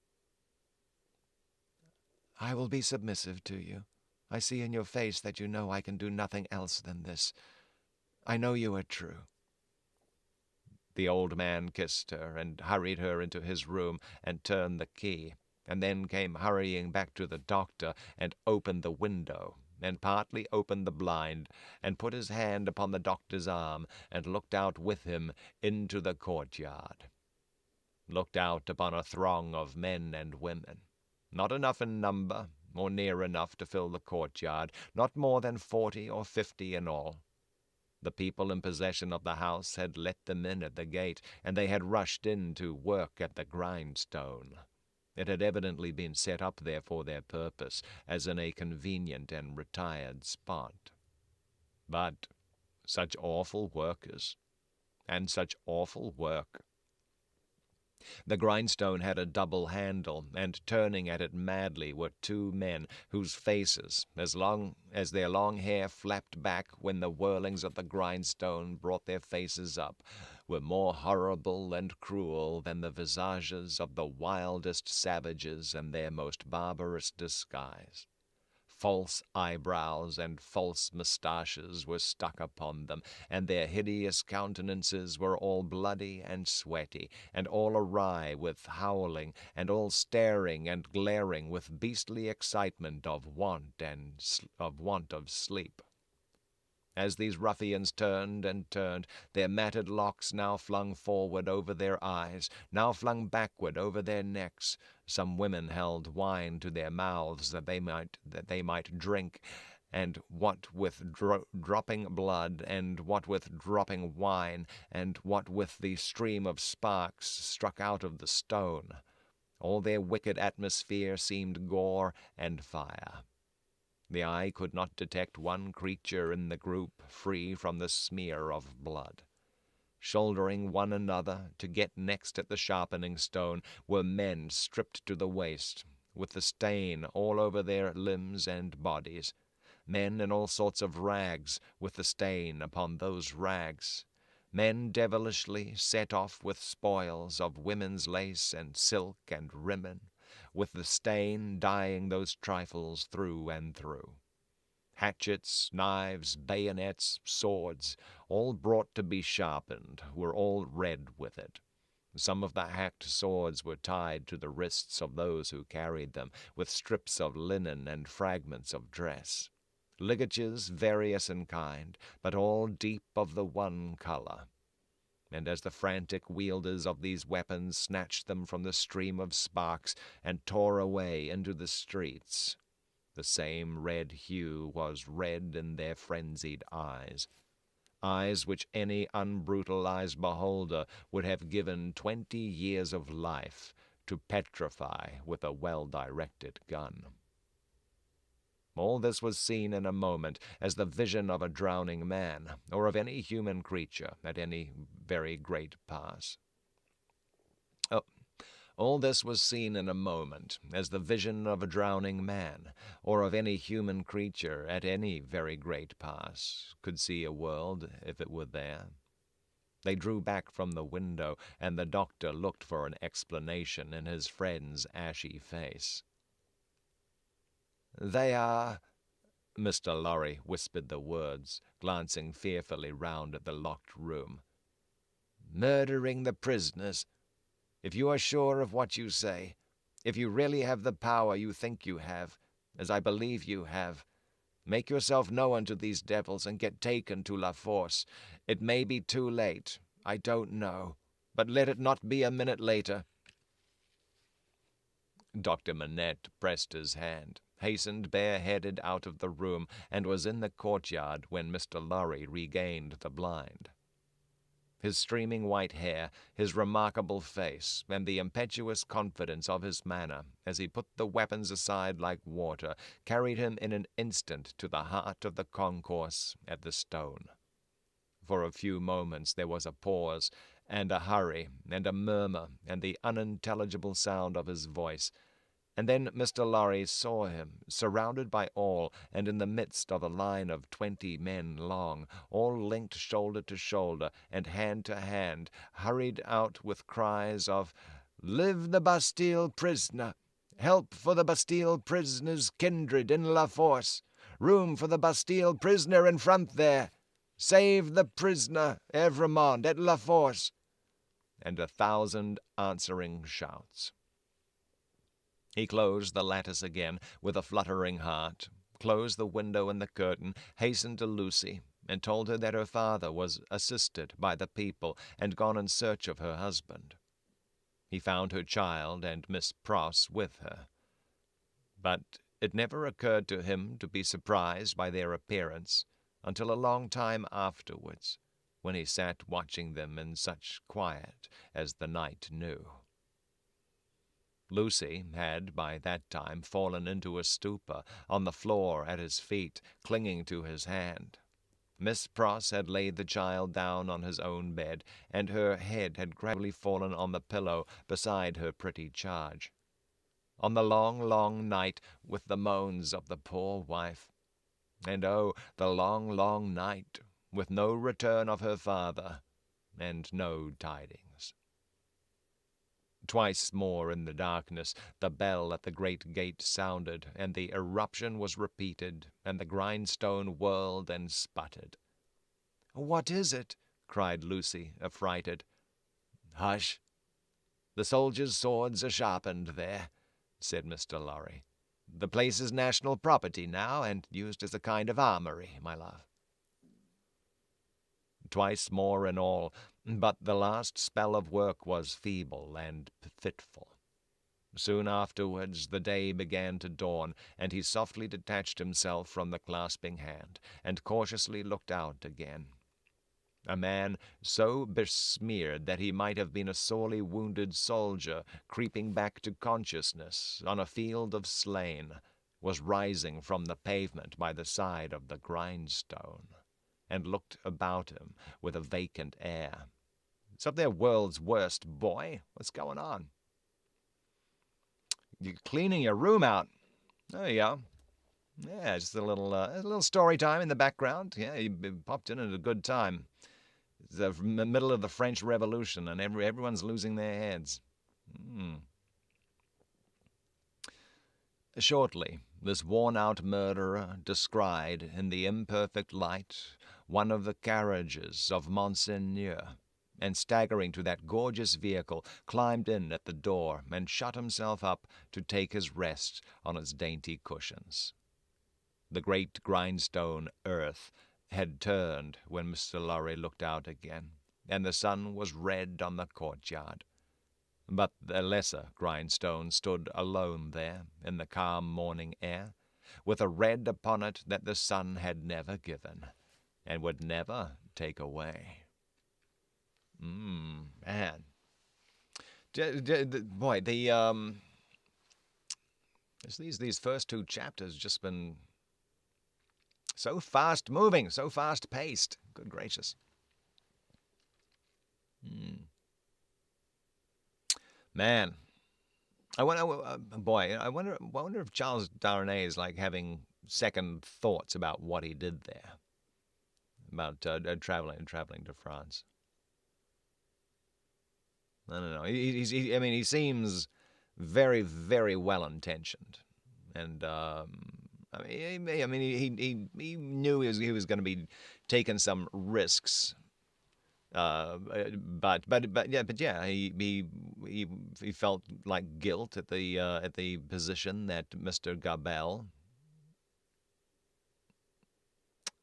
"I will be submissive to you. I see in your face that you know I can do nothing else than this. I know you are true." The old man kissed her, and hurried her into his room, and turned the key, and then came hurrying back to the doctor, and opened the window, and partly opened the blind, and put his hand upon the doctor's arm, and looked out with him into the courtyard. Looked out upon a throng of men and women, not enough in number, or near enough to fill the courtyard, not more than 40 or 50 in all. The people in possession of the house had let them in at the gate, and they had rushed in to work at the grindstone. It had evidently been set up there for their purpose, as in a convenient and retired spot. But such awful workers, and such awful work. The grindstone had a double handle, and turning at it madly were 2 men, whose faces, as long as their long hair flapped back when the whirlings of the grindstone brought their faces up, were more horrible and cruel than the visages of the wildest savages in their most barbarous disguise. False eyebrows and false moustaches were stuck upon them, and their hideous countenances were all bloody and sweaty, and all awry with howling, and all staring and glaring with beastly excitement of want of sleep. As these ruffians turned and turned, their matted locks now flung forward over their eyes, now flung backward over their necks. Some women held wine to their mouths that they might drink, and what with dropping blood, and what with dropping wine, and what with the stream of sparks struck out of the stone. All their wicked atmosphere seemed gore and fire. The eye could not detect one creature in the group free from the smear of blood. Shouldering one another to get next at the sharpening stone were men stripped to the waist, with the stain all over their limbs and bodies, men in all sorts of rags, with the stain upon those rags, men devilishly set off with spoils of women's lace and silk and ribbon, with the stain dyeing those trifles through and through. Hatchets, knives, bayonets, swords, all brought to be sharpened, were all red with it. Some of the hacked swords were tied to the wrists of those who carried them, with strips of linen and fragments of dress. Ligatures various in kind, but all deep of the one color. And as the frantic wielders of these weapons snatched them from the stream of sparks and tore away into the streets, the same red hue was red in their frenzied eyes, eyes which any unbrutalized beholder would have given 20 years of life to petrify with a well-directed gun. All this was seen in a moment as the vision of a drowning man, or of any human creature at any very great pass. All this was seen in a moment as the vision of a drowning man, or of any human creature at any very great pass, could see a world if it were there. They drew back from the window, and the doctor looked for an explanation in his friend's ashy face. "They are—" Mr. Lorry whispered the words, glancing fearfully round at the locked room. "Murdering the prisoners. If you are sure of what you say, if you really have the power you think you have, as I believe you have, make yourself known to these devils and get taken to La Force. It may be too late, I don't know, but let it not be a minute later." Dr. Manette pressed his hand, hastened bareheaded out of the room, and was in the courtyard when Mr. Lorry regained the blind. His streaming white hair, his remarkable face, and the impetuous confidence of his manner, as he put the weapons aside like water, carried him in an instant to the heart of the concourse at the Stone. For a few moments there was a pause, and a hurry, and a murmur, and the unintelligible sound of his voice, and then Mr. Lorry saw him, surrounded by all, and in the midst of a line of 20 men long, all linked shoulder to shoulder, and hand to hand, hurried out with cries of, "Live the Bastille prisoner! Help for the Bastille prisoner's kindred in La Force! Room for the Bastille prisoner in front there! Save the prisoner Evremond at La Force!" and 1,000 answering shouts. He closed the lattice again with a fluttering heart, closed the window and the curtain, hastened to Lucie, and told her that her father was assisted by the people and gone in search of her husband. He found her child and Miss Pross with her. But it never occurred to him to be surprised by their appearance until a long time afterwards, when he sat watching them in such quiet as the night knew. Lucie had by that time fallen into a stupor on the floor at his feet, clinging to his hand. Miss Pross had laid the child down on his own bed, and her head had gradually fallen on the pillow beside her pretty charge. On the long, long night, with the moans of the poor wife, and oh, the long, long night, with no return of her father, and no tidings. Twice more in the darkness the bell at the great gate sounded, and the eruption was repeated, and the grindstone whirled and sputtered. "What is it?" cried Lucie, affrighted. "Hush! The soldiers' swords are sharpened there," said Mr. Lorry. "The place is national property now, and used as a kind of armory, my love." Twice more in all, but the last spell of work was feeble and fitful. Soon afterwards the day began to dawn, and he softly detached himself from the clasping hand, and cautiously looked out again. A man so besmeared that he might have been a sorely wounded soldier creeping back to consciousness on a field of slain was rising from the pavement by the side of the grindstone, and looked about him with a vacant air. "It's up there world's worst, boy. What's going on?" You're cleaning your room out. There you go. Yeah, just a little story time in the background. Yeah, you popped in at a good time. It's the middle of the French Revolution, and everyone's losing their heads. Shortly, this worn-out murderer descried in the imperfect light one of the carriages of Monseigneur, and staggering to that gorgeous vehicle, climbed in at the door and shut himself up to take his rest on its dainty cushions. The great grindstone earth had turned when Mr. Lorry looked out again, and the sun was red on the courtyard. But the lesser grindstone stood alone there in the calm morning air, with a red upon it that the sun had never given, and would never take away. Man. Boy, these first two chapters just been so fast-moving, so fast-paced. Good gracious. Man, I wonder if Charles Darnay is like having second thoughts about what he did there, about traveling to France. I don't know. He seems very, very well-intentioned, and he knew he was going to be taking some risks. But yeah, he felt like guilt at the position that Mr. Gabelle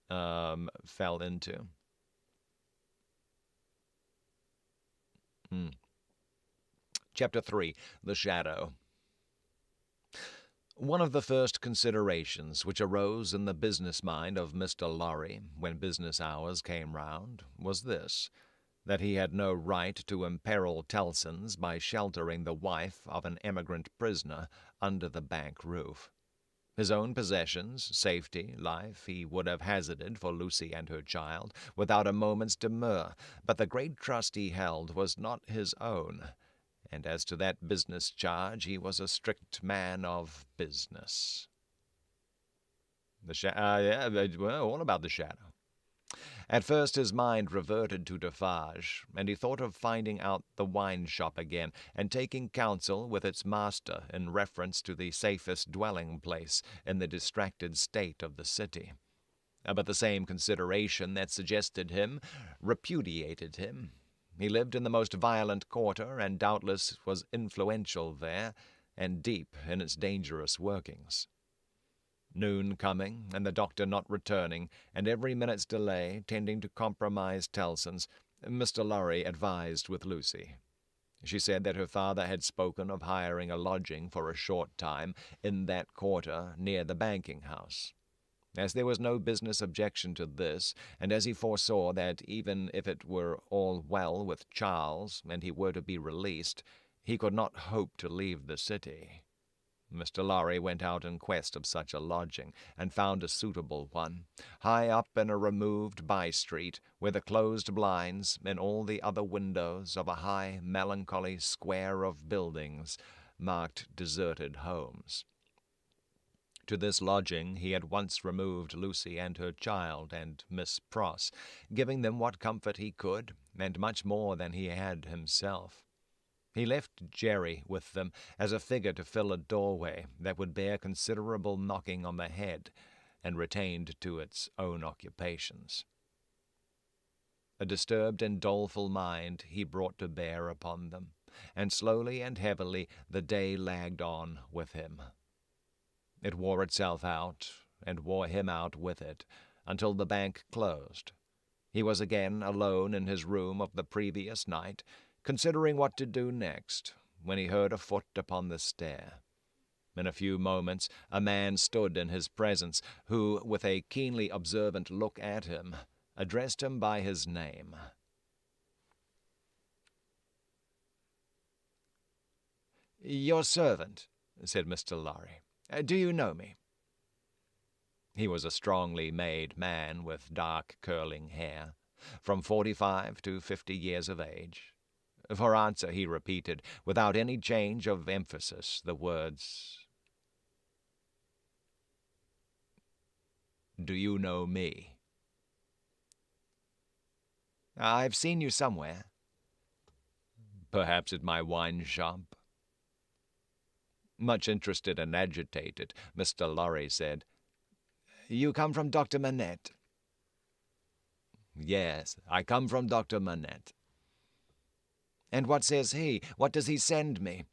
fell into. Chapter 3, The Shadow. One of the first considerations which arose in the business mind of Mr. Lorry when business hours came round was this, that he had no right to imperil Tellson's by sheltering the wife of an emigrant prisoner under the bank roof. His own possessions, safety, life, he would have hazarded for Lucie and her child without a moment's demur, but the great trust he held was not his own, and as to that business charge, he was a strict man of business. All about the shadow. At first his mind reverted to Defarge, and he thought of finding out the wine shop again, and taking counsel with its master in reference to the safest dwelling-place in the distracted state of the city. But the same consideration that suggested him repudiated him. He lived in the most violent quarter, and doubtless was influential there, and deep in its dangerous workings. Noon coming, and the doctor not returning, and every minute's delay tending to compromise Tellson's, Mr. Lorry advised with Lucie. She said that her father had spoken of hiring a lodging for a short time in that quarter near the banking-house. As there was no business objection to this, and as he foresaw that even if it were all well with Charles, and he were to be released, he could not hope to leave the city, Mr. Lorry went out in quest of such a lodging, and found a suitable one, high up in a removed by-street, where the closed blinds and all the other windows of a high, melancholy square of buildings marked deserted homes. To this lodging he had once removed Lucie and her child and Miss Pross, giving them what comfort he could, and much more than he had himself. He left Jerry with them as a figure to fill a doorway that would bear considerable knocking on the head, and retained to its own occupations. A disturbed and doleful mind he brought to bear upon them, and slowly and heavily the day lagged on with him. It wore itself out, and wore him out with it, until the bank closed. He was again alone in his room of the previous night, considering what to do next, when he heard a foot upon the stair. In a few moments a man stood in his presence, who, with a keenly observant look at him, addressed him by his name. "Your servant," said Mr. Lorry. "Do you know me?" He was a strongly made man with dark curling hair, from 45 to 50 years of age. For answer he repeated, without any change of emphasis, the words, "Do you know me?" "I've seen you somewhere." "Perhaps at my wine shop?" Much interested and agitated, Mr. Lorry said, "You come from Dr. Manette?" "Yes, I come from Dr. Manette." "And what says he? What does he send me?"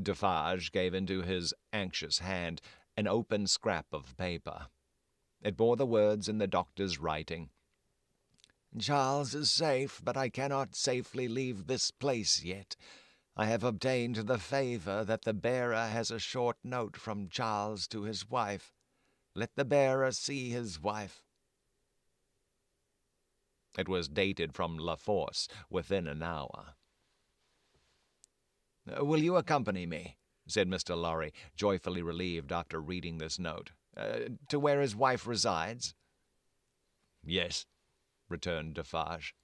Defarge gave into his anxious hand an open scrap of paper. It bore the words in the doctor's writing, "Charles is safe, but I cannot safely leave this place yet. I have obtained the favour that the bearer has a short note from Charles to his wife. Let the bearer see his wife." It was dated from La Force within an hour. "Will you accompany me?" said Mr. Lorry, joyfully relieved after reading this note, "to where his wife resides?" "Yes," returned Defarge.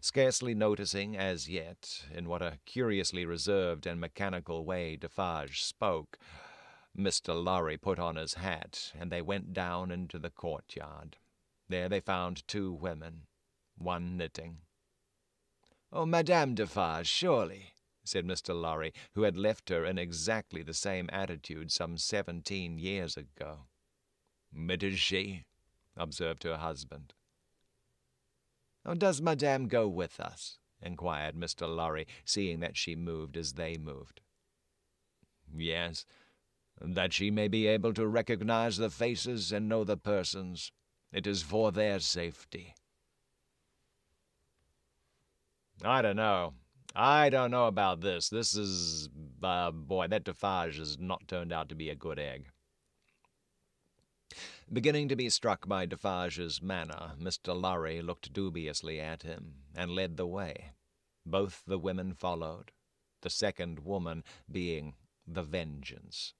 Scarcely noticing as yet in what a curiously reserved and mechanical way Defarge spoke, Mr. Lorry put on his hat, and they went down into the courtyard. There they found two women, one knitting. "Oh, Madame Defarge, surely," said Mr. Lorry, who had left her in exactly the same attitude some 17 years ago. "It is she," observed her husband. "Oh, does Madame go with us?" inquired Mr. Lorry, seeing that she moved as they moved. "Yes, that she may be able to recognize the faces and know the persons. It is for their safety." "I don't know. I don't know about this. This is... boy, that Defarge has not turned out to be a good egg." Beginning to be struck by Defarge's manner, Mr. Lorry looked dubiously at him, and led the way. Both the women followed, the second woman being the Vengeance.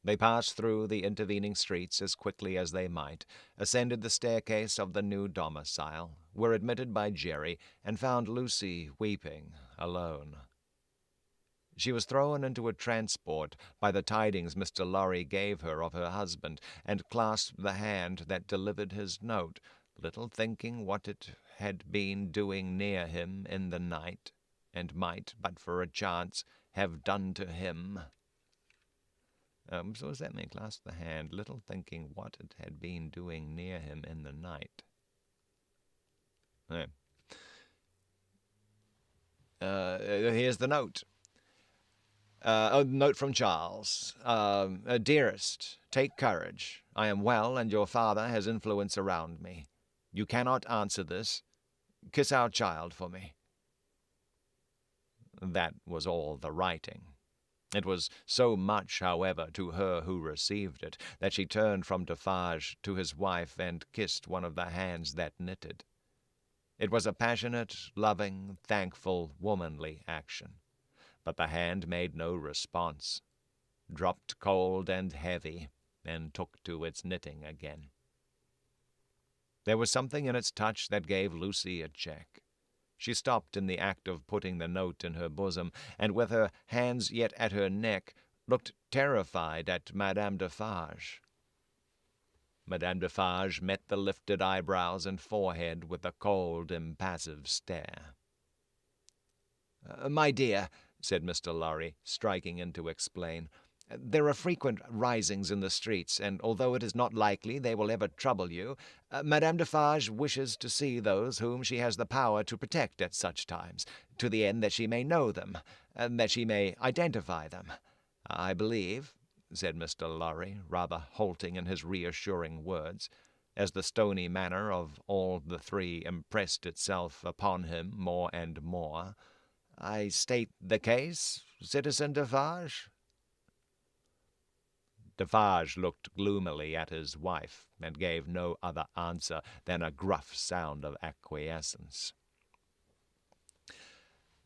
They passed through the intervening streets as quickly as they might, ascended the staircase of the new domicile, were admitted by Jerry, and found Lucie weeping, alone. She was thrown into a transport by the tidings Mr. Lorry gave her of her husband, and clasped the hand that delivered his note, little thinking what it had been doing near him in the night, and might, but for a chance, have done to him. So does that mean clasp the hand, little thinking what it had been doing near him in the night? Here's the note. Note from Charles. "Dearest, take courage. I am well, and your father has influence around me. You cannot answer this. Kiss our child for me." That was all the writing. It was so much, however, to her who received it, that she turned from Defarge to his wife and kissed one of the hands that knitted. It was a passionate, loving, thankful, womanly action. But the hand made no response, dropped cold and heavy, and took to its knitting again. There was something in its touch that gave Lucie a check. She stopped in the act of putting the note in her bosom, and with her hands yet at her neck, looked terrified at Madame Defarge. Madame Defarge met the lifted eyebrows and forehead with a cold, impassive stare. "My dear," said Mr. Lorry, striking in to explain, "there are frequent risings in the streets, and although it is not likely they will ever trouble you, Madame Defarge wishes to see those whom she has the power to protect at such times, to the end that she may know them, and that she may identify them. I believe," said Mr. Lorry, rather halting in his reassuring words, as the stony manner of all the three impressed itself upon him more and more, "I state the case, Citizen Defarge?" Defarge looked gloomily at his wife, and gave no other answer than a gruff sound of acquiescence.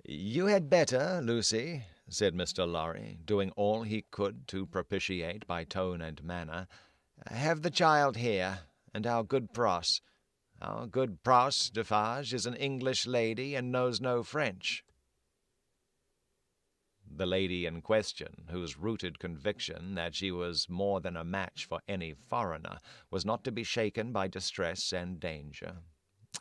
"You had better, Lucie," said Mr. Lorry, doing all he could to propitiate by tone and manner, "have the child here, and our good Pross. Our good Pross Defarge is an English lady and knows no French." The lady in question, whose rooted conviction that she was more than a match for any foreigner was not to be shaken by distress and danger,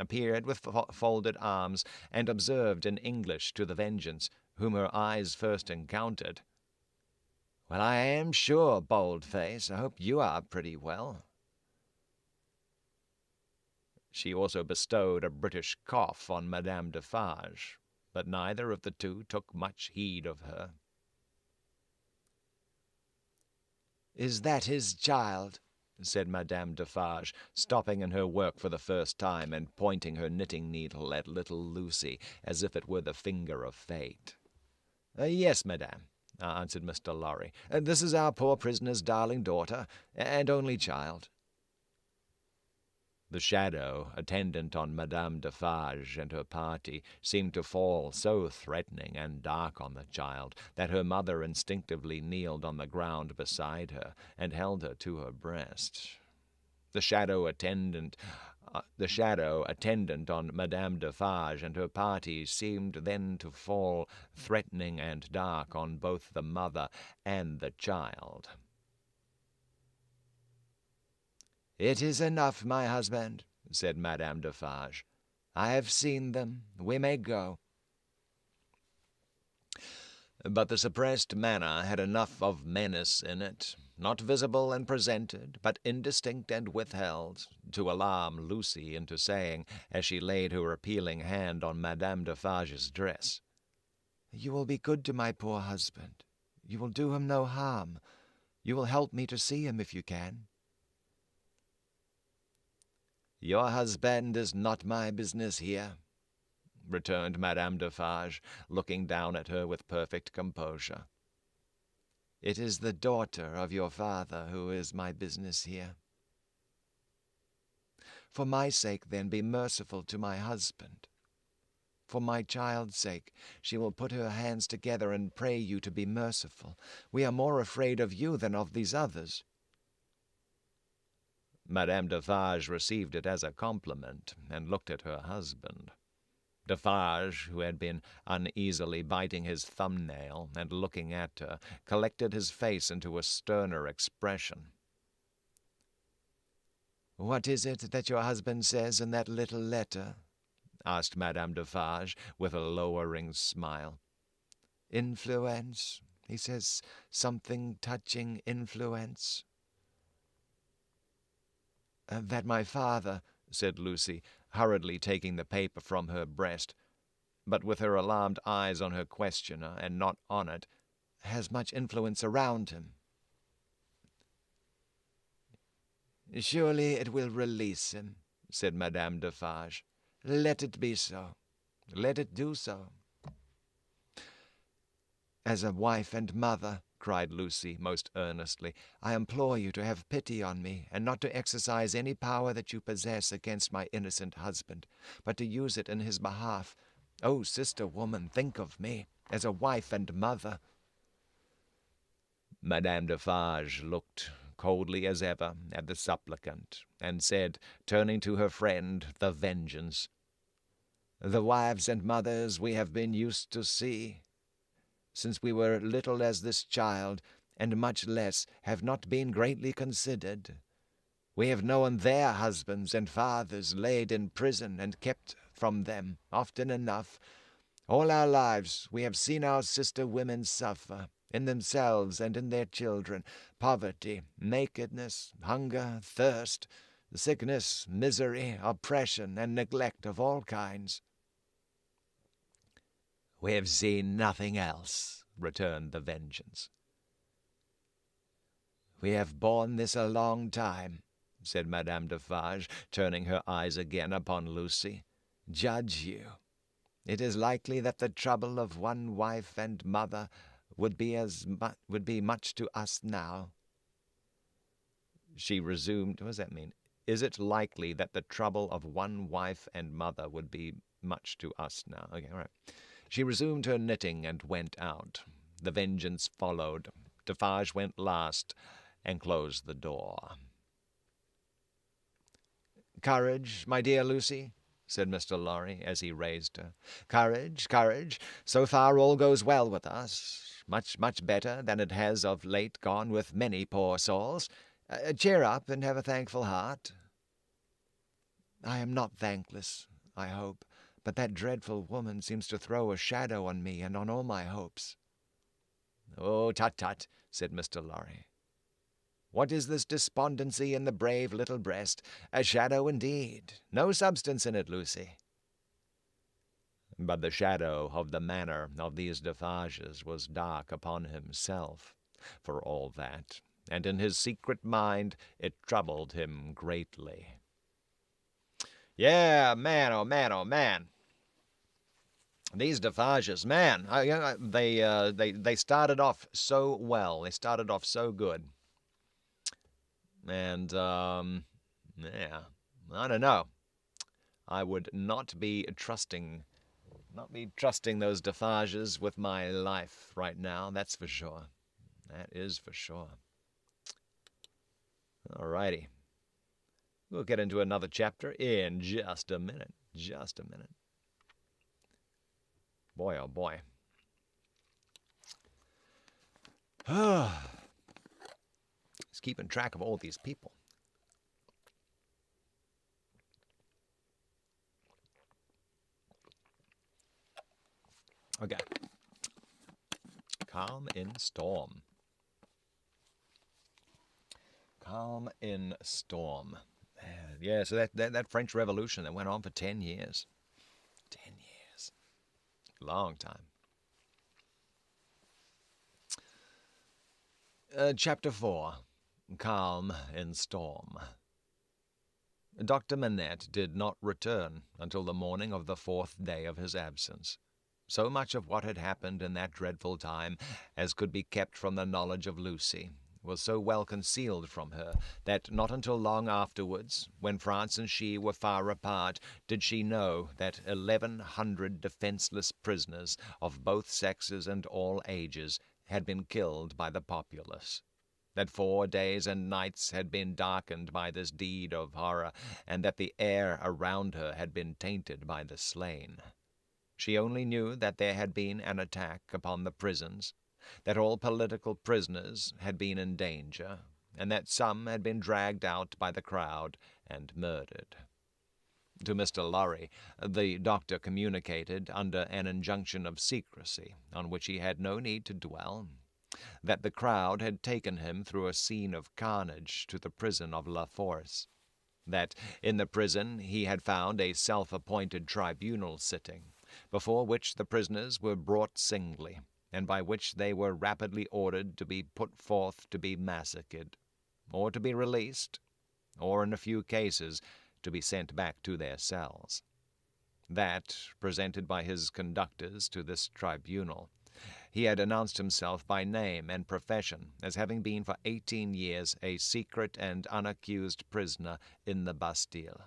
appeared with folded arms, and observed in English to the Vengeance, whom her eyes first encountered, "Well, I am sure, Boldface, I hope you are pretty well." She also bestowed a British cough on Madame Defarge, but neither of the two took much heed of her. "Is that his child?" said Madame Defarge, stopping in her work for the first time, and pointing her knitting needle at little Lucie, as if it were the finger of fate. "Yes, madame," answered Mr. Lorry. "This is our poor prisoner's darling daughter, and only child." The shadow attendant on Madame Defarge and her party seemed to fall so threatening and dark on the child that her mother instinctively kneeled on the ground beside her and held her to her breast. The shadow attendant on Madame Defarge and her party seemed then to fall threatening and dark on both the mother and the child. "It is enough, my husband," said Madame Defarge. "I have seen them. We may go." But the suppressed manner had enough of menace in it, not visible and presented, but indistinct and withheld, to alarm Lucie into saying, as she laid her appealing hand on Madame Defarge's dress, "You will be good to my poor husband. You will do him no harm. You will help me to see him if you can." "Your husband is not my business here," returned Madame Defarge, looking down at her with perfect composure. "It is the daughter of your father who is my business here. For my sake, then, be merciful to my husband. For my child's sake, she will put her hands together and pray you to be merciful. We are more afraid of you than of these others." Madame Defarge received it as a compliment, and looked at her husband. Defarge, who had been uneasily biting his thumbnail and looking at her, collected his face into a sterner expression. "What is it that your husband says in that little letter?" asked Madame Defarge, with a lowering smile. "Influence? He says something touching influence." "That my father," said Lucie, hurriedly taking the paper from her breast, but with her alarmed eyes on her questioner, and not on it, "has much influence around him." "Surely it will release him," said Madame Defarge. "Let it be so. Let it do so." "As a wife and mother," cried Lucie most earnestly, "I implore you to have pity on me, and not to exercise any power that you possess against my innocent husband, but to use it in his behalf. Oh, sister woman, think of me, as a wife and mother." Madame Defarge looked coldly as ever at the supplicant, and said, turning to her friend, the Vengeance, "The wives and mothers we have been used to see, since we were little as this child, and much less, have not been greatly considered. We have known their husbands and fathers laid in prison and kept from them, often enough. All our lives we have seen our sister women suffer, in themselves and in their children, poverty, nakedness, hunger, thirst, sickness, misery, oppression, and neglect of all kinds." "We have seen nothing else," returned the Vengeance. "We have borne this a long time," said Madame Defarge, turning her eyes again upon Lucie. "Judge you. It is likely that the trouble of one wife and mother would be much to us now." She resumed, what does that mean? Is it likely that the trouble of one wife and mother would be much to us now? Okay, all right. She resumed her knitting and went out. The Vengeance followed. Defarge went last and closed the door. "Courage, my dear Lucie," said Mr. Lorry, as he raised her. "Courage, courage. So far all goes well with us. Much, much better than it has of late gone with many poor souls. Cheer up and have a thankful heart." "I am not thankless, I hope, but that dreadful woman seems to throw a shadow on me and on all my hopes." "Oh, tut-tut," said Mr. Lorry. "What is this despondency in the brave little breast? A shadow indeed. No substance in it, Lucie." But the shadow of the manner of these Defarges was dark upon himself, for all that, and in his secret mind it troubled him greatly. "Yeah, man, oh man, oh man. These Defarges, man, they started off so well. They started off so good. And, yeah, I don't know. I would not be trusting those Defarges with my life right now, that's for sure. That is for sure. Alrighty. We'll get into another chapter in just a minute. Just a minute. Boy, oh boy. Just keeping track of all these people. Okay. Calm in storm. Calm in storm. Yeah, so that French Revolution that went on for 10 years. 10 years. Long time. Chapter 4. Calm in storm. Dr. Manette did not return until the morning of the 4th day of his absence. So much of what had happened in that dreadful time as could be kept from the knowledge of Lucie was so well concealed from her that not until long afterwards, when France and she were far apart, did she know that 1,100 defenseless prisoners of both sexes and all ages had been killed by the populace, that 4 days and nights had been darkened by this deed of horror, and that the air around her had been tainted by the slain. She only knew that there had been an attack upon the prisons, that all political prisoners had been in danger, and that some had been dragged out by the crowd and murdered. To Mr. Lorry, the doctor communicated, under an injunction of secrecy, on which he had no need to dwell, that the crowd had taken him through a scene of carnage to the prison of La Force, that in the prison he had found a self-appointed tribunal sitting, before which the prisoners were brought singly, and by which they were rapidly ordered to be put forth to be massacred, or to be released, or in a few cases to be sent back to their cells. That, presented by his conductors to this tribunal, he had announced himself by name and profession as having been for 18 years a secret and unaccused prisoner in the Bastille,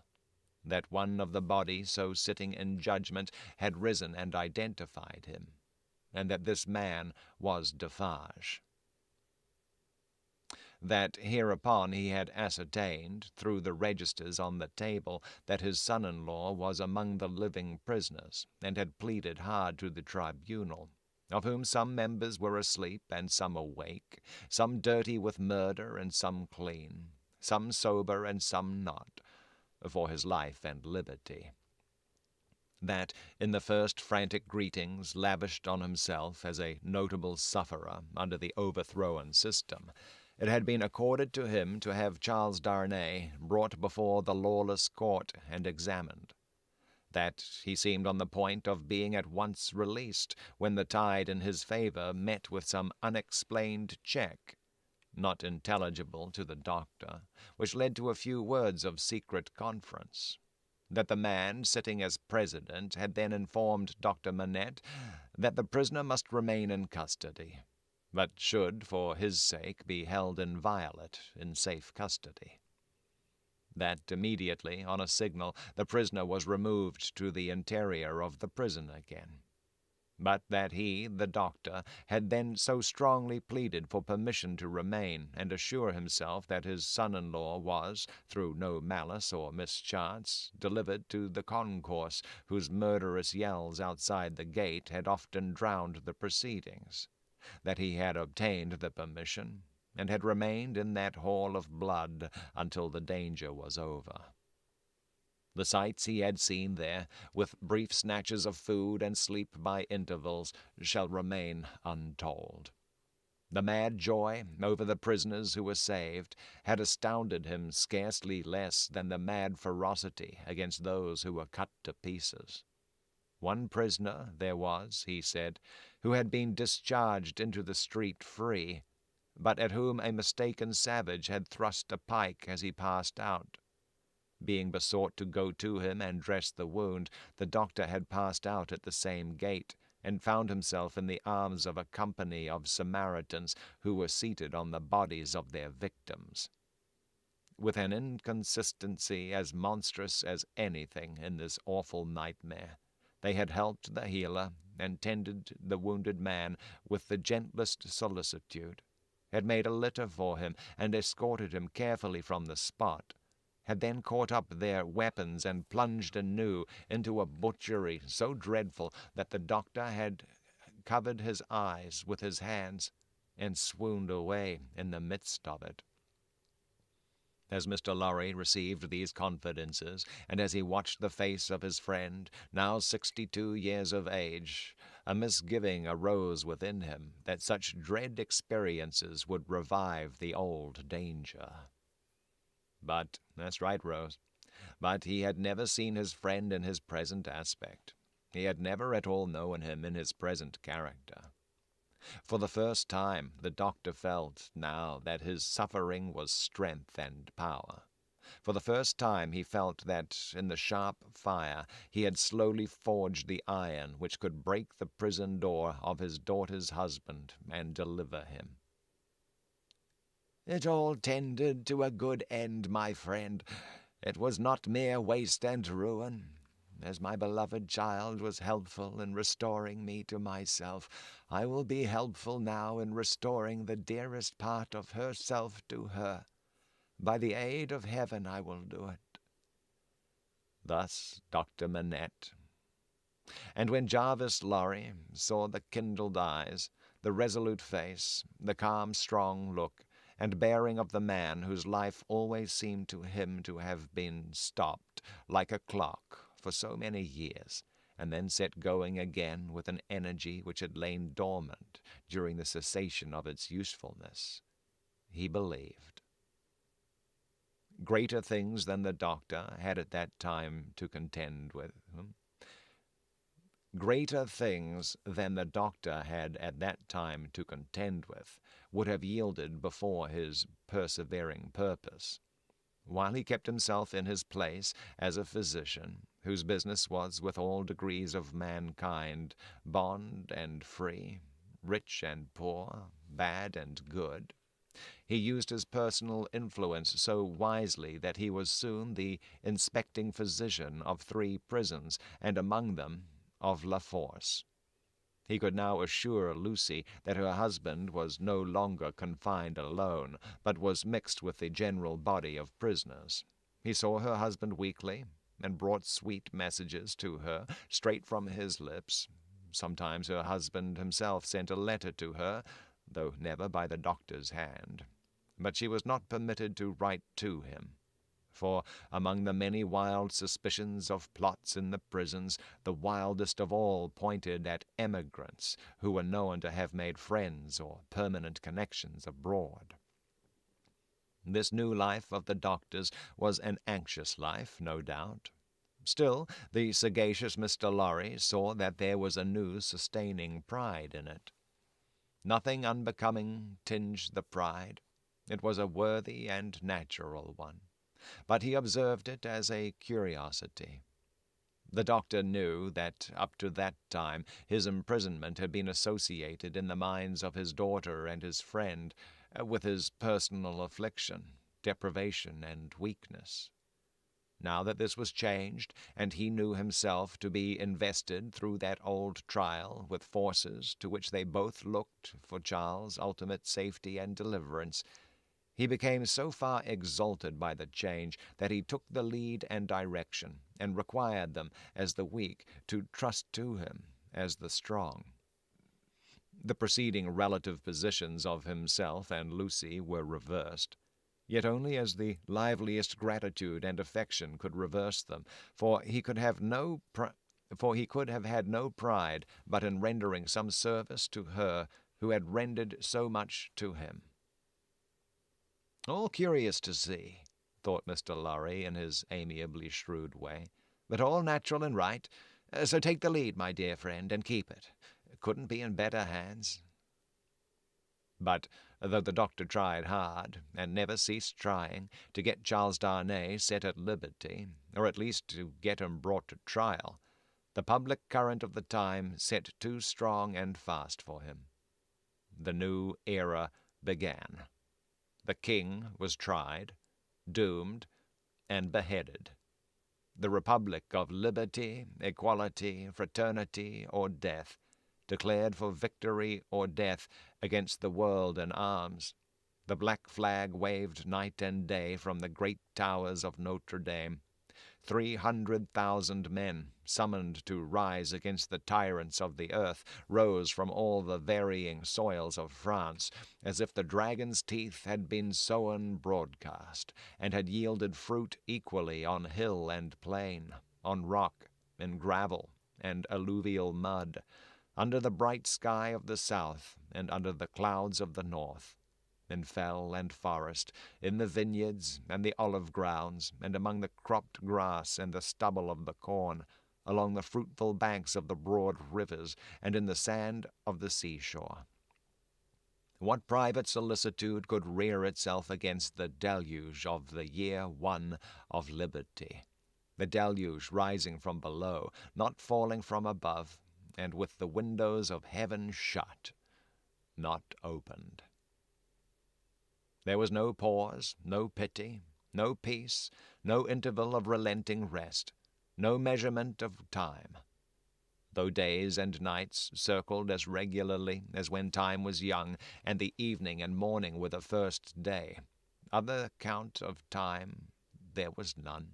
that one of the body so sitting in judgment had risen and identified him, and that this man was Defarge. That hereupon he had ascertained, through the registers on the table, that his son-in-law was among the living prisoners, and had pleaded hard to the tribunal, of whom some members were asleep and some awake, some dirty with murder and some clean, some sober and some not, for his life and liberty. That, in the first frantic greetings lavished on himself as a notable sufferer under the overthrown system, it had been accorded to him to have Charles Darnay brought before the lawless court and examined. That he seemed on the point of being at once released when the tide in his favor met with some unexplained check, not intelligible to the doctor, which led to a few words of secret conference. That the man sitting as president had then informed Dr. Manette that the prisoner must remain in custody, but should, for his sake, be held inviolate in safe custody. That immediately, on a signal, the prisoner was removed to the interior of the prison again. but that he, the doctor, had then so strongly pleaded for permission to remain and assure himself that his son-in-law was, through no malice or mischance, delivered to the concourse, whose murderous yells outside the gate had often drowned the proceedings, that he had obtained the permission, and had remained in that hall of blood until the danger was over. The sights he had seen there, with brief snatches of food and sleep by intervals, shall remain untold. The mad joy over the prisoners who were saved had astounded him scarcely less than the mad ferocity against those who were cut to pieces. One prisoner there was, he said, who had been discharged into the street free, but at whom a mistaken savage had thrust a pike as he passed out. Being besought to go to him and dress the wound, the doctor had passed out at the same gate, and found himself in the arms of a company of Samaritans who were seated on the bodies of their victims. With an inconsistency as monstrous as anything in this awful nightmare, they had helped the healer and tended the wounded man with the gentlest solicitude, had made a litter for him and escorted him carefully from the spot, had then caught up their weapons and plunged anew into a butchery so dreadful that the doctor had covered his eyes with his hands and swooned away in the midst of it. As Mr. Lorry received these confidences, and as he watched the face of his friend, now 62 years of age, a misgiving arose within him that such dread experiences would revive the old danger. But, that's right, Rose, but he had never seen his friend in his present aspect. He had never at all known him in his present character. For the first time the doctor felt now that his suffering was strength and power. For the first time he felt that in the sharp fire he had slowly forged the iron which could break the prison door of his daughter's husband and deliver him. "It all tended to a good end, my friend. It was not mere waste and ruin. As my beloved child was helpful in restoring me to myself, I will be helpful now in restoring the dearest part of herself to her. By the aid of heaven I will do it." Thus Dr. Manette. And when Jarvis Lorry saw the kindled eyes, the resolute face, the calm, strong look, and bearing of the man whose life always seemed to him to have been stopped, like a clock, for so many years, and then set going again with an energy which had lain dormant during the cessation of its usefulness, he believed. Greater things than the doctor had at that time to contend with. Greater things than the doctor had at that time to contend with would have yielded before his persevering purpose. While he kept himself in his place as a physician, whose business was with all degrees of mankind, bond and free, rich and poor, bad and good, he used his personal influence so wisely that he was soon the inspecting physician of 3 prisons, and among them of La Force. He could now assure Lucie that her husband was no longer confined alone, but was mixed with the general body of prisoners. He saw her husband weekly, and brought sweet messages to her, straight from his lips. Sometimes her husband himself sent a letter to her, though never by the doctor's hand. But she was not permitted to write to him. For among the many wild suspicions of plots in the prisons, the wildest of all pointed at emigrants who were known to have made friends or permanent connections abroad. This new life of the doctor's was an anxious life, no doubt. Still, the sagacious Mr. Lorry saw that there was a new sustaining pride in it. Nothing unbecoming tinged the pride. It was a worthy and natural one, but he observed it as a curiosity. The doctor knew that up to that time his imprisonment had been associated in the minds of his daughter and his friend with his personal affliction, deprivation, and weakness. Now that this was changed, and he knew himself to be invested through that old trial with forces to which they both looked for Charles' ultimate safety and deliverance, he became so far exalted by the change that he took the lead and direction, and required them, as the weak, to trust to him as the strong. The preceding relative positions of himself and Lucie were reversed, yet only as the liveliest gratitude and affection could reverse them, for he could have had no pride but in rendering some service to her who had rendered so much to him. "All curious to see," thought Mr. Lorry in his amiably shrewd way, "but all natural and right. So take the lead, my dear friend, and keep it. Couldn't be in better hands." But though the doctor tried hard, and never ceased trying, to get Charles Darnay set at liberty, or at least to get him brought to trial, the public current of the time set too strong and fast for him. The new era began. The king was tried, doomed, and beheaded. The republic of liberty, equality, fraternity, or death, declared for victory or death against the world in arms. The black flag waved night and day from the great towers of Notre Dame. 300,000 men, summoned to rise against the tyrants of the earth, rose from all the varying soils of France, as if the dragon's teeth had been sown broadcast, and had yielded fruit equally on hill and plain, on rock and gravel and alluvial mud, under the bright sky of the south and under the clouds of the north, in fell and forest, in the vineyards and the olive grounds, and among the cropped grass and the stubble of the corn, along the fruitful banks of the broad rivers, and in the sand of the seashore. What private solicitude could rear itself against the deluge of the year one of liberty? The deluge rising from below, not falling from above, and with the windows of heaven shut, not opened. There was no pause, no pity, no peace, no interval of relenting rest, no measurement of time. Though days and nights circled as regularly as when time was young, and the evening and morning were the first day, other count of time there was none.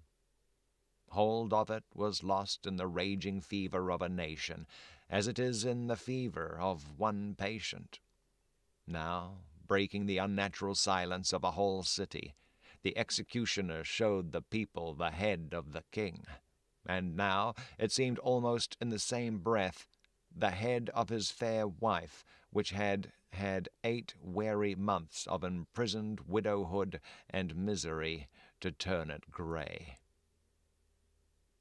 Hold of it was lost in the raging fever of a nation, as it is in the fever of one patient. Now, breaking the unnatural silence of a whole city, the executioner showed the people the head of the king, and now, it seemed almost in the same breath, the head of his fair wife, which had had 8 weary months of imprisoned widowhood and misery to turn it grey.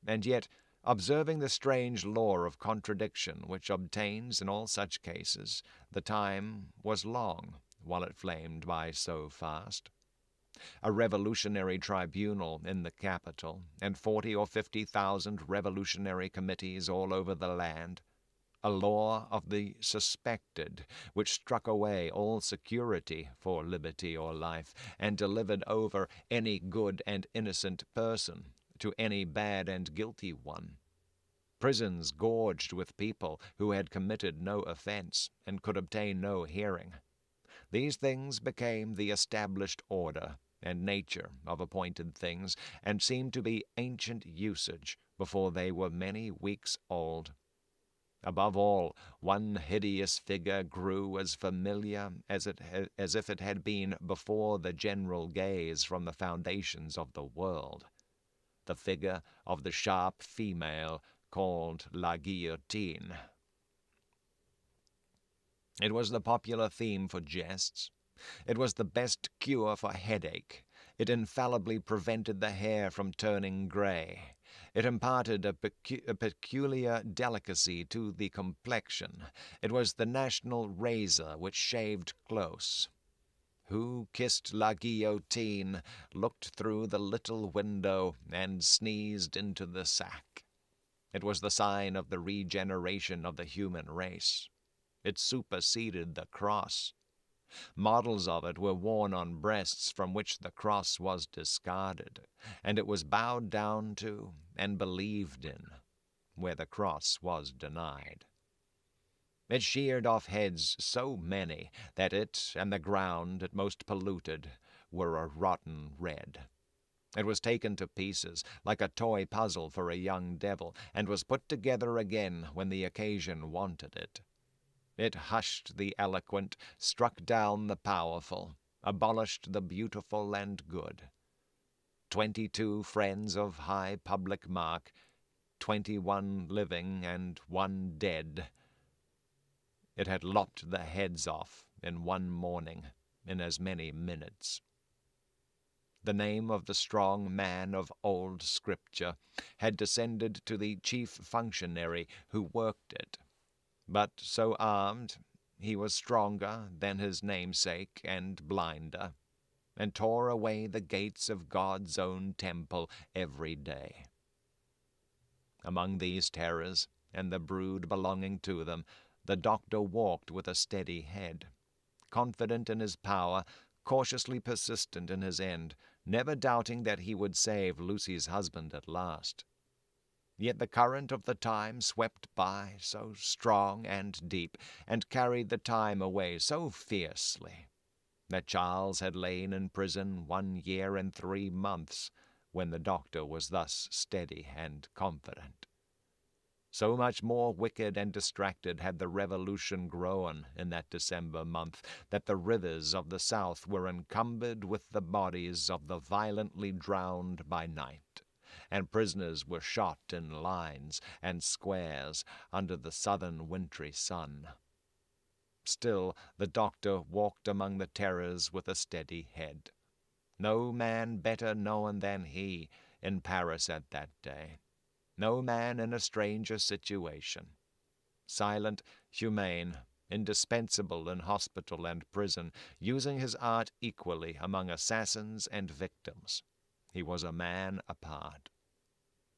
And yet, observing the strange law of contradiction which obtains in all such cases, the time was long while it flamed by so fast. A revolutionary tribunal in the capital, and 40 or 50,000 revolutionary committees all over the land, a law of the suspected, which struck away all security for liberty or life, and delivered over any good and innocent person to any bad and guilty one. Prisons gorged with people who had committed no offense and could obtain no hearing. These things became the established order and nature of appointed things, and seemed to be ancient usage before they were many weeks old. Above all, one hideous figure grew as familiar as if it had been before the general gaze from the foundations of the world. The figure of the sharp female called La Guillotine. It was the popular theme for jests. It was the best cure for headache. It infallibly prevented the hair from turning gray. It imparted a peculiar delicacy to the complexion. It was the national razor which shaved close. Who kissed La Guillotine, looked through the little window, and sneezed into the sack. It was the sign of the regeneration of the human race. It superseded the cross. Models of it were worn on breasts from which the cross was discarded, and it was bowed down to and believed in where the cross was denied. It sheared off heads so many that it and the ground it most polluted were a rotten red. It was taken to pieces like a toy puzzle for a young devil, and was put together again when the occasion wanted it. It hushed the eloquent, struck down the powerful, abolished the beautiful and good. 22 friends of high public mark, 21 living and 1 dead. It had lopped the heads off in one morning, in as many minutes. The name of the strong man of old Scripture had descended to the chief functionary who worked it, but so armed he was stronger than his namesake and blinder, and tore away the gates of God's own temple every day. Among these terrors, and the brood belonging to them, the doctor walked with a steady head, confident in his power, cautiously persistent in his end, never doubting that he would save Lucie's husband at last. Yet the current of the time swept by so strong and deep, and carried the time away so fiercely, that Charles had lain in prison 1 year and 3 months, when the doctor was thus steady and confident. So much more wicked and distracted had the revolution grown in that December month, that the rivers of the South were encumbered with the bodies of the violently drowned by night, and prisoners were shot in lines and squares under the southern wintry sun. Still the doctor walked among the terrors with a steady head. No man better known than he in Paris at that day. No man in a stranger situation. Silent, humane, indispensable in hospital and prison, using his art equally among assassins and victims. He was a man apart.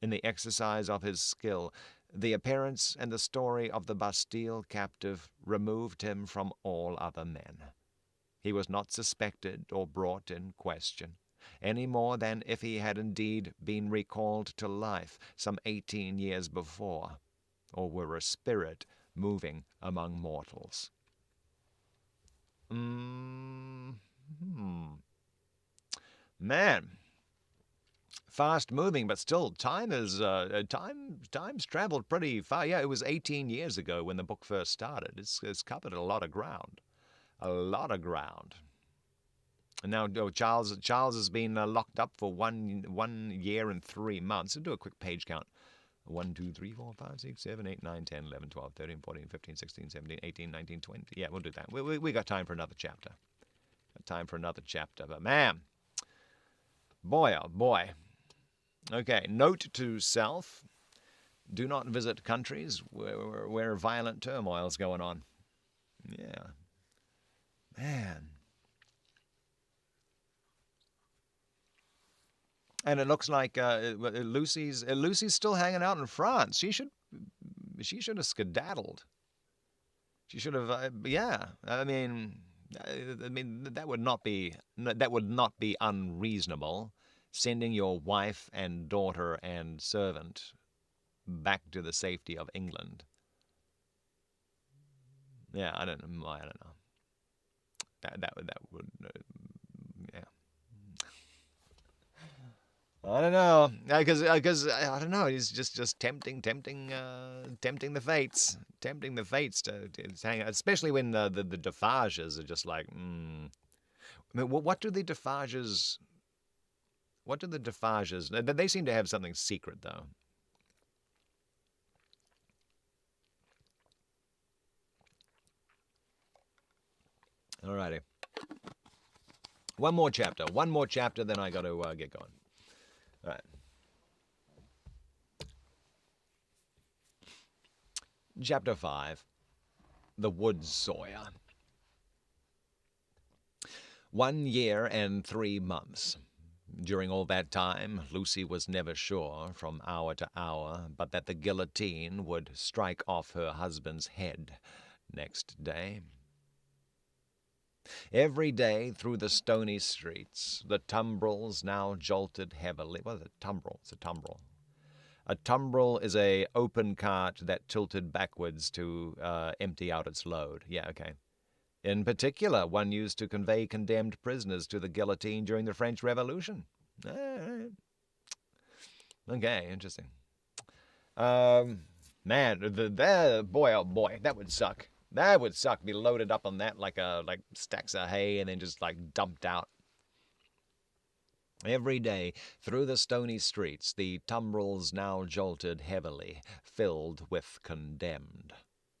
In the exercise of his skill, the appearance and the story of the Bastille captive removed him from all other men. He was not suspected or brought in question, any more than if he had indeed been recalled to life some 18 years before, or were a spirit moving among mortals. Man, fast moving, but still time is time's traveled pretty far. Yeah, it was 18 years ago when the book first started. It's covered a lot of ground. A lot of ground. And now Charles has been locked up for 1 year and 3 months. So do a quick page count. 1, 2, 3, 4, 5, 6, 7, 8, 9, 10, 11, 12, 13, 14, 15, 16, 17, 18, 19, 20. Yeah, we'll do that. We got time for another chapter. But man, boy, oh boy. Okay, note to self. Do not visit countries where violent turmoil is going on. Yeah. Man. And it looks like Lucie's still hanging out in France. She should have skedaddled. She should have. Yeah. I mean that would not be unreasonable. Sending your wife and daughter and servant back to the safety of England. Yeah, I don't know. That would. Yeah. I don't know, because I don't know. He's just tempting the fates, to hang out, especially when the Defarges are just like. I mean, what do the Defarges? What do the Defarges? They seem to have something secret, though. Alrighty. One more chapter, then I got to get going. All right. Chapter 5. The Wood Sawyer. 1 year and 3 months. During all that time, Lucie was never sure, from hour to hour, but that the guillotine would strike off her husband's head next day. Every day through the stony streets, the tumbrils now jolted heavily. What is a tumbril? It's a tumbril. A tumbril is a open cart that tilted backwards to empty out its load. Yeah, okay. In particular, one used to convey condemned prisoners to the guillotine during the French Revolution. Okay, interesting. Man, boy, oh boy, that would suck. That would suck. Be loaded up on that like stacks of hay and then just like dumped out. Every day through the stony streets, the tumbrils now jolted heavily, filled with condemned.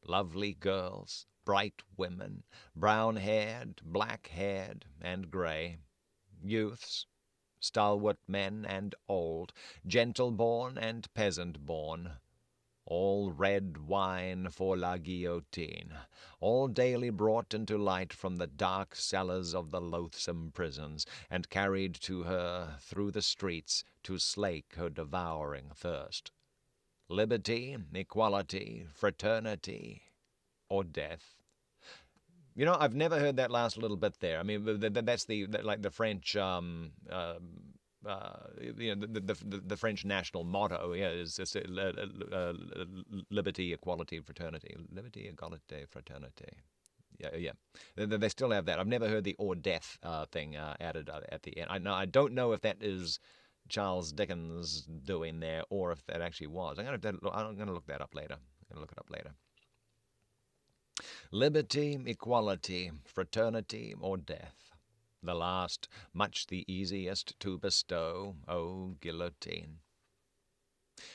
Lovely girls, bright women, brown-haired, black-haired, and grey. Youths, stalwart men and old, gentle-born and peasant-born. All red wine for la guillotine, all daily brought into light from the dark cellars of the loathsome prisons, and carried to her through the streets to slake her devouring thirst. Liberty, equality, fraternity, or death. You know, I've never heard that last little bit there. I mean, that's the French, the French national motto. Yeah, is liberty, equality, fraternity. Liberty, equality, fraternity. Yeah. They still have that. I've never heard the or death thing added at the end. I don't know if that is Charles Dickens doing there or if that actually was. I'm going to look that up later. I'm going to look it up later. Liberty, equality, fraternity, or death. The last, much the easiest to bestow, O guillotine.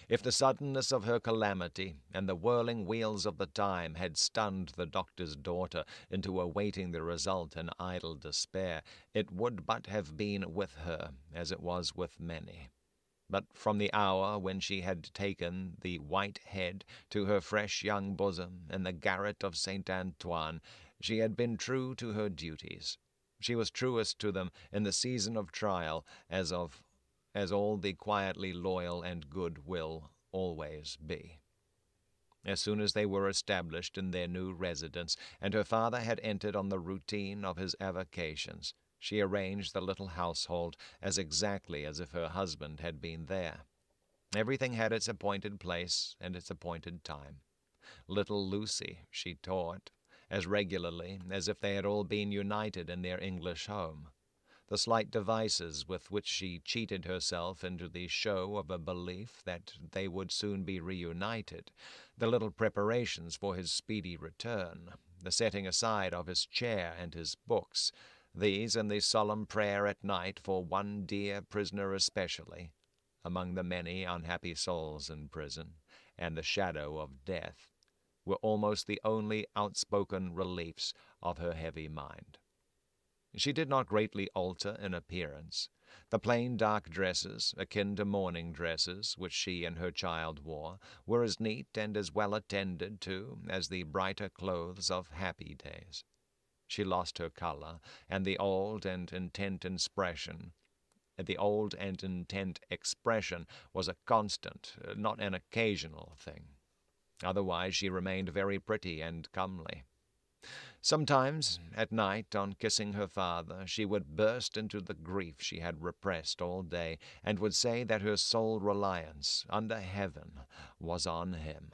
If the suddenness of her calamity and the whirling wheels of the time had stunned the doctor's daughter into awaiting the result in idle despair, it would but have been with her as it was with many. But from the hour when she had taken the white head to her fresh young bosom in the garret of St. Antoine, she had been true to her duties. She was truest to them in the season of trial, as all the quietly loyal and good will always be. As soon as they were established in their new residence, and her father had entered on the routine of his avocations, she arranged the little household as exactly as if her husband had been there. Everything had its appointed place and its appointed time. Little Lucie she taught, as regularly as if they had all been united in their English home. The slight devices with which she cheated herself into the show of a belief that they would soon be reunited, the little preparations for his speedy return, the setting aside of his chair and his books, these and the solemn prayer at night for one dear prisoner especially, among the many unhappy souls in prison, and the shadow of death, were almost the only outspoken reliefs of her heavy mind. She did not greatly alter in appearance. The plain dark dresses, akin to mourning dresses, which she and her child wore, were as neat and as well attended to as the brighter clothes of happy days. She lost her color, and the old and intent expression was a constant, not an occasional thing. Otherwise she remained very pretty and comely. Sometimes, at night, on kissing her father, she would burst into the grief she had repressed all day, and would say that her sole reliance, under heaven, was on him.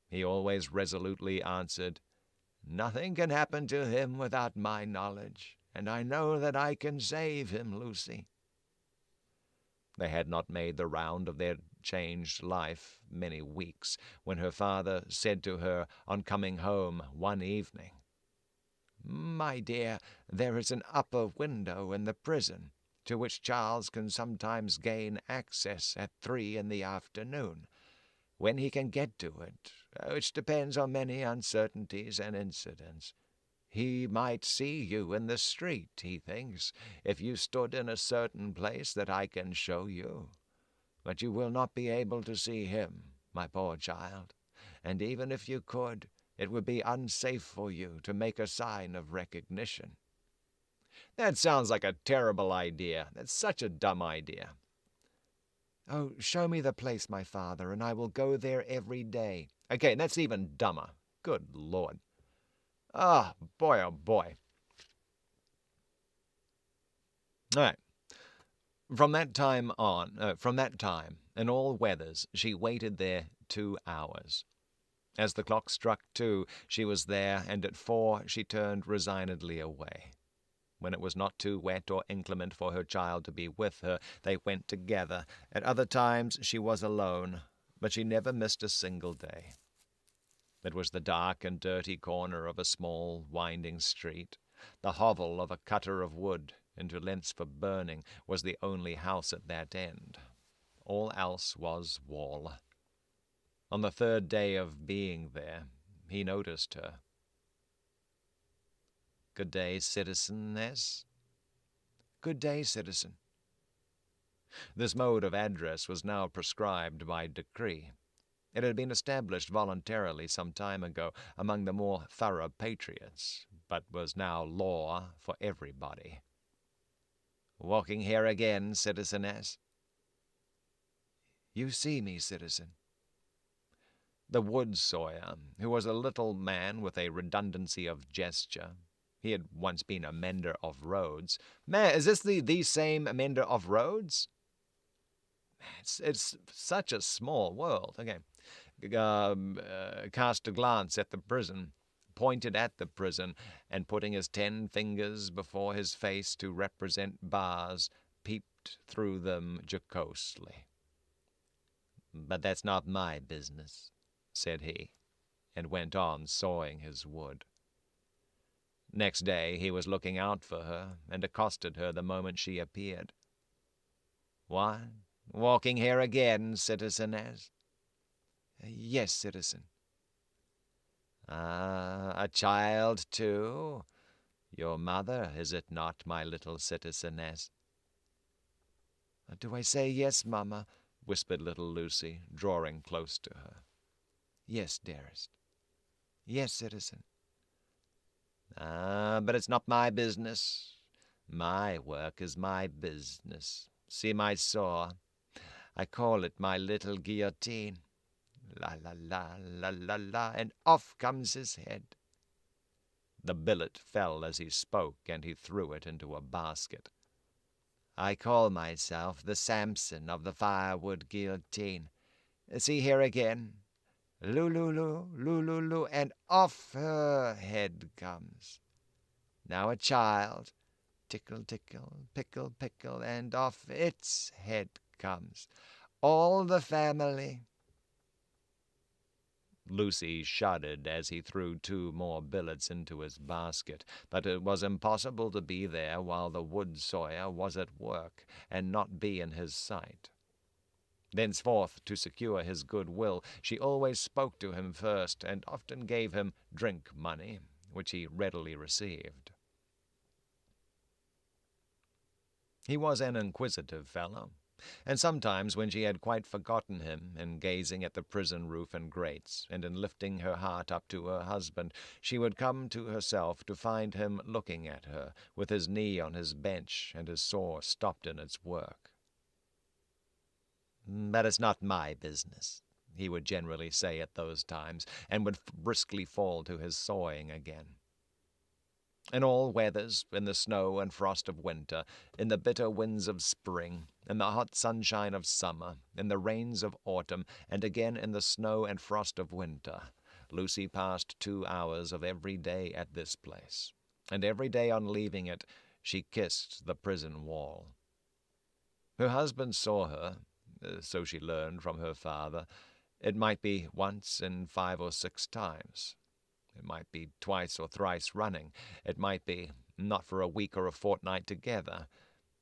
He always resolutely answered, "Nothing can happen to him without my knowledge, and I know that I can save him, Lucie." They had not made the round of their changed life many weeks, when her father said to her on coming home one evening, "My dear, there is an upper window in the prison, to which Charles can sometimes gain access at 3 in the afternoon. When he can get to it, which depends on many uncertainties and incidents, he might see you in the street, he thinks, if you stood in a certain place that I can show you. But you will not be able to see him, my poor child, and even if you could, it would be unsafe for you to make a sign of recognition." That sounds like a terrible idea. That's such a dumb idea. "Oh, show me the place, my father, and I will go there every day." Okay, that's even dumber. Good Lord. Ah, boy, oh boy. All right. From that time, in all weathers, she waited there 2 hours. As the clock struck 2, she was there, and at 4 she turned resignedly away. When it was not too wet or inclement for her child to be with her, they went together. At other times she was alone, but she never missed a single day. It was the dark and dirty corner of a small, winding street. The hovel of a cutter of wood into lengths for burning was the only house at that end. All else was wall. On the 3rd day of being there, he noticed her. "Good day, citizeness." "Good day, citizen." This mode of address was now prescribed by decree. It had been established voluntarily some time ago among the more thorough patriots, but was now law for everybody. "Walking here again, citizeness?" "You see me, citizen." The wood sawyer, who was a little man with a redundancy of gesture, he had once been a mender of roads. "Is this the same mender of roads?" It's such a small world. Okay. Cast a glance at the prison, pointed at the prison, and putting his 10 fingers before his face to represent bars, peeped through them jocosely. "But that's not my business," said he, and went on sawing his wood. Next day he was looking out for her, and accosted her the moment she appeared. "What? Walking here again, citizeness?" "Yes, citizen." "Ah, a child, too? Your mother, is it not, my little citizeness?" "Do I say yes, mamma?" whispered little Lucie, drawing close to her. "Yes, dearest." "Yes, citizen." "Ah, but it's not my business. My work is my business. See my saw? I call it my little guillotine. La la la, la la la, and off comes his head." The billet fell as he spoke, and he threw it into a basket. "I call myself the Samson of the firewood guillotine. See here again. Loo-loo-loo, loo-loo-loo, and off her head comes. Now a child. Tickle, tickle, pickle, pickle, and off its head comes. All the family." Lucie shuddered as he threw 2 more billets into his basket, but it was impossible to be there while the wood sawyer was at work, and not be in his sight. Thenceforth, to secure his good will, she always spoke to him first, and often gave him drink money, which he readily received. He was an inquisitive fellow, and sometimes when she had quite forgotten him, in gazing at the prison roof and grates, and in lifting her heart up to her husband, she would come to herself to find him looking at her, with his knee on his bench and his saw stopped in its work. "But it's not my business," he would generally say at those times, and would briskly fall to his sawing again. In all weathers, in the snow and frost of winter, in the bitter winds of spring, in the hot sunshine of summer, in the rains of autumn, and again in the snow and frost of winter, Lucie passed 2 hours of every day at this place, and every day on leaving it she kissed the prison wall. Her husband saw her, so she learned from her father. It might be once in 5 or 6 times. It might be twice or thrice running. It might be not for a week or a fortnight together.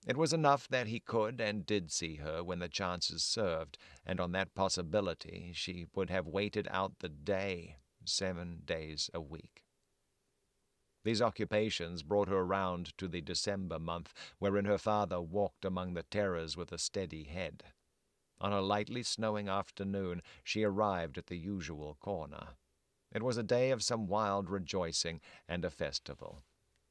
It was enough that he could and did see her when the chances served, and on that possibility she would have waited out the day, 7 days a week. These occupations brought her round to the December month, wherein her father walked among the terrors with a steady head. On a lightly snowing afternoon she arrived at the usual corner. It was a day of some wild rejoicing and a festival.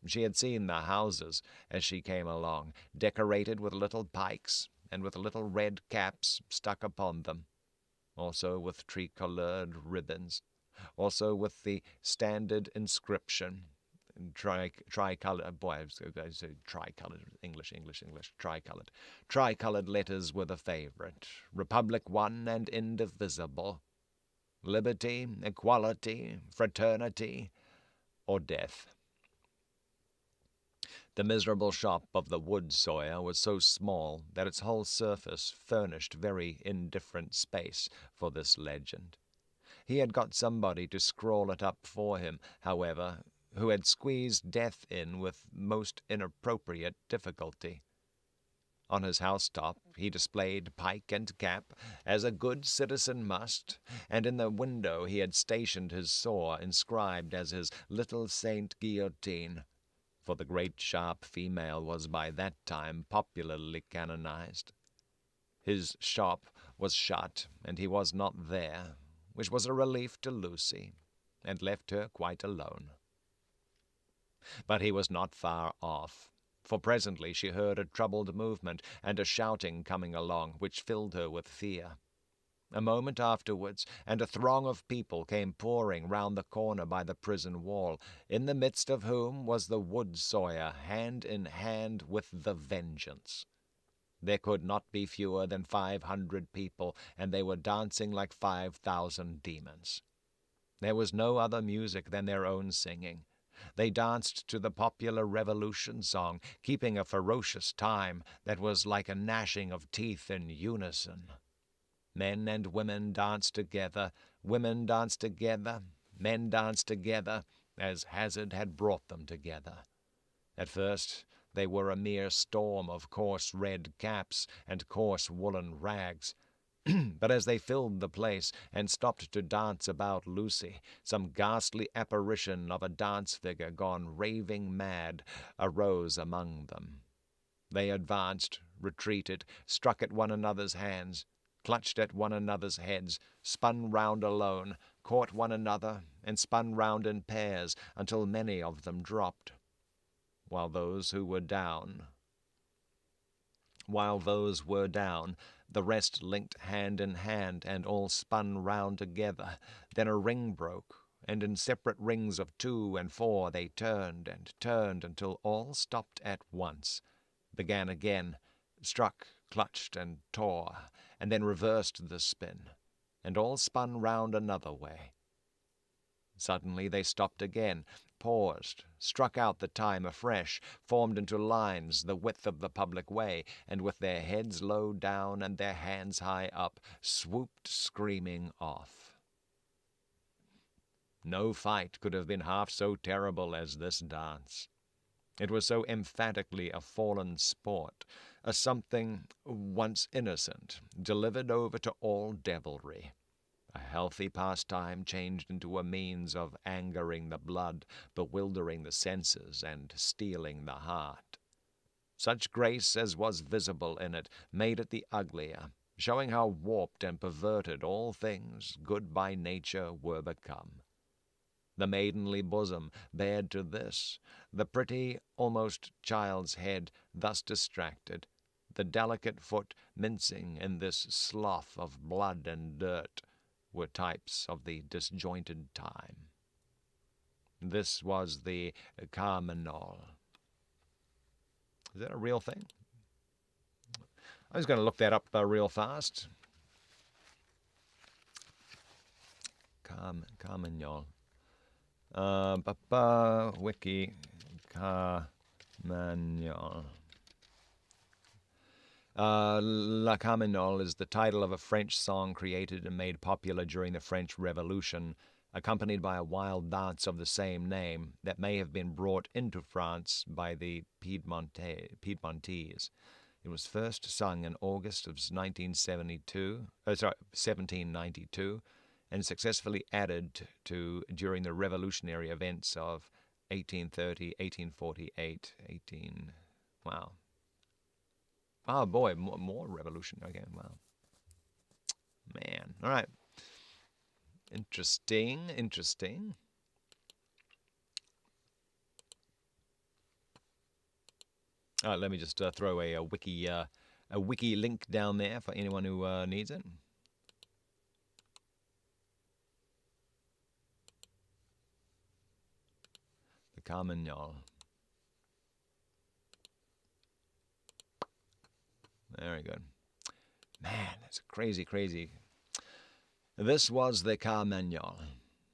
She had seen the houses, as she came along, decorated with little pikes, and with little red caps stuck upon them, also with tricolored ribbons, also with the standard inscription, tricolored, boy, I was going to say tricolored, English, tricolored. Tricolored letters were the favorite. Republic one and indivisible. Liberty, equality, fraternity, or death. The miserable shop of the wood sawyer was so small that its whole surface furnished very indifferent space for this legend. He had got somebody to scrawl it up for him, however, who had squeezed death in with most inappropriate difficulty. On his housetop he displayed pike and cap, as a good citizen must, and in the window he had stationed his saw, inscribed as his little Saint Guillotine, for the great sharp female was by that time popularly canonized. His shop was shut, and he was not there, which was a relief to Lucie, and left her quite alone. But he was not far off, for presently she heard a troubled movement and a shouting coming along, which filled her with fear. A moment afterwards, and a throng of people came pouring round the corner by the prison wall, in the midst of whom was the wood sawyer, hand in hand with the Vengeance. There could not be fewer than 500 people, and they were dancing like 5,000 demons. There was no other music than their own singing. They danced to the popular Revolution song, keeping a ferocious time that was like a gnashing of teeth in unison. Men and women danced together, women danced together, men danced together, as hazard had brought them together. At first they were a mere storm of coarse red caps and coarse woolen rags, but as they filled the place and stopped to dance about Lucie, some ghastly apparition of a dance figure gone raving mad arose among them. They advanced, retreated, struck at one another's hands, clutched at one another's heads, spun round alone, caught one another, and spun round in pairs until many of them dropped, while those were down, the rest linked hand in hand, and all spun round together. Then a ring broke, and in separate rings of 2 and 4 they turned and turned until all stopped at once, began again, struck, clutched, and tore, and then reversed the spin, and all spun round another way. Suddenly they stopped again, paused, struck out the time afresh, formed into lines the width of the public way, and with their heads low down and their hands high up, swooped screaming off. No fight could have been half so terrible as this dance. It was so emphatically a fallen sport, a something once innocent, delivered over to all devilry. A healthy pastime changed into a means of angering the blood, bewildering the senses, and stealing the heart. Such grace as was visible in it made it the uglier, showing how warped and perverted all things, good by nature, were become. The maidenly bosom bared to this, the pretty, almost child's head thus distracted, the delicate foot mincing in this slough of blood and dirt, were types of the disjointed time. This was the Carmagnole. Is that a real thing? I was going to look that up real fast. Carmagnole. Wiki Carmagnole. La Carmagnole is the title of a French song created and made popular during the French Revolution, accompanied by a wild dance of the same name that may have been brought into France by the Piedmontese. It was first sung in August of 1792, and successfully added to during the revolutionary events of 1830, 1848, wow. Oh, boy, more revolution. Okay, wow. Man, all right. Interesting. All right, let me just throw a wiki link down there for anyone who needs it. The Carmagnole. Very good. Man, that's crazy, crazy. This was the Carmagnole.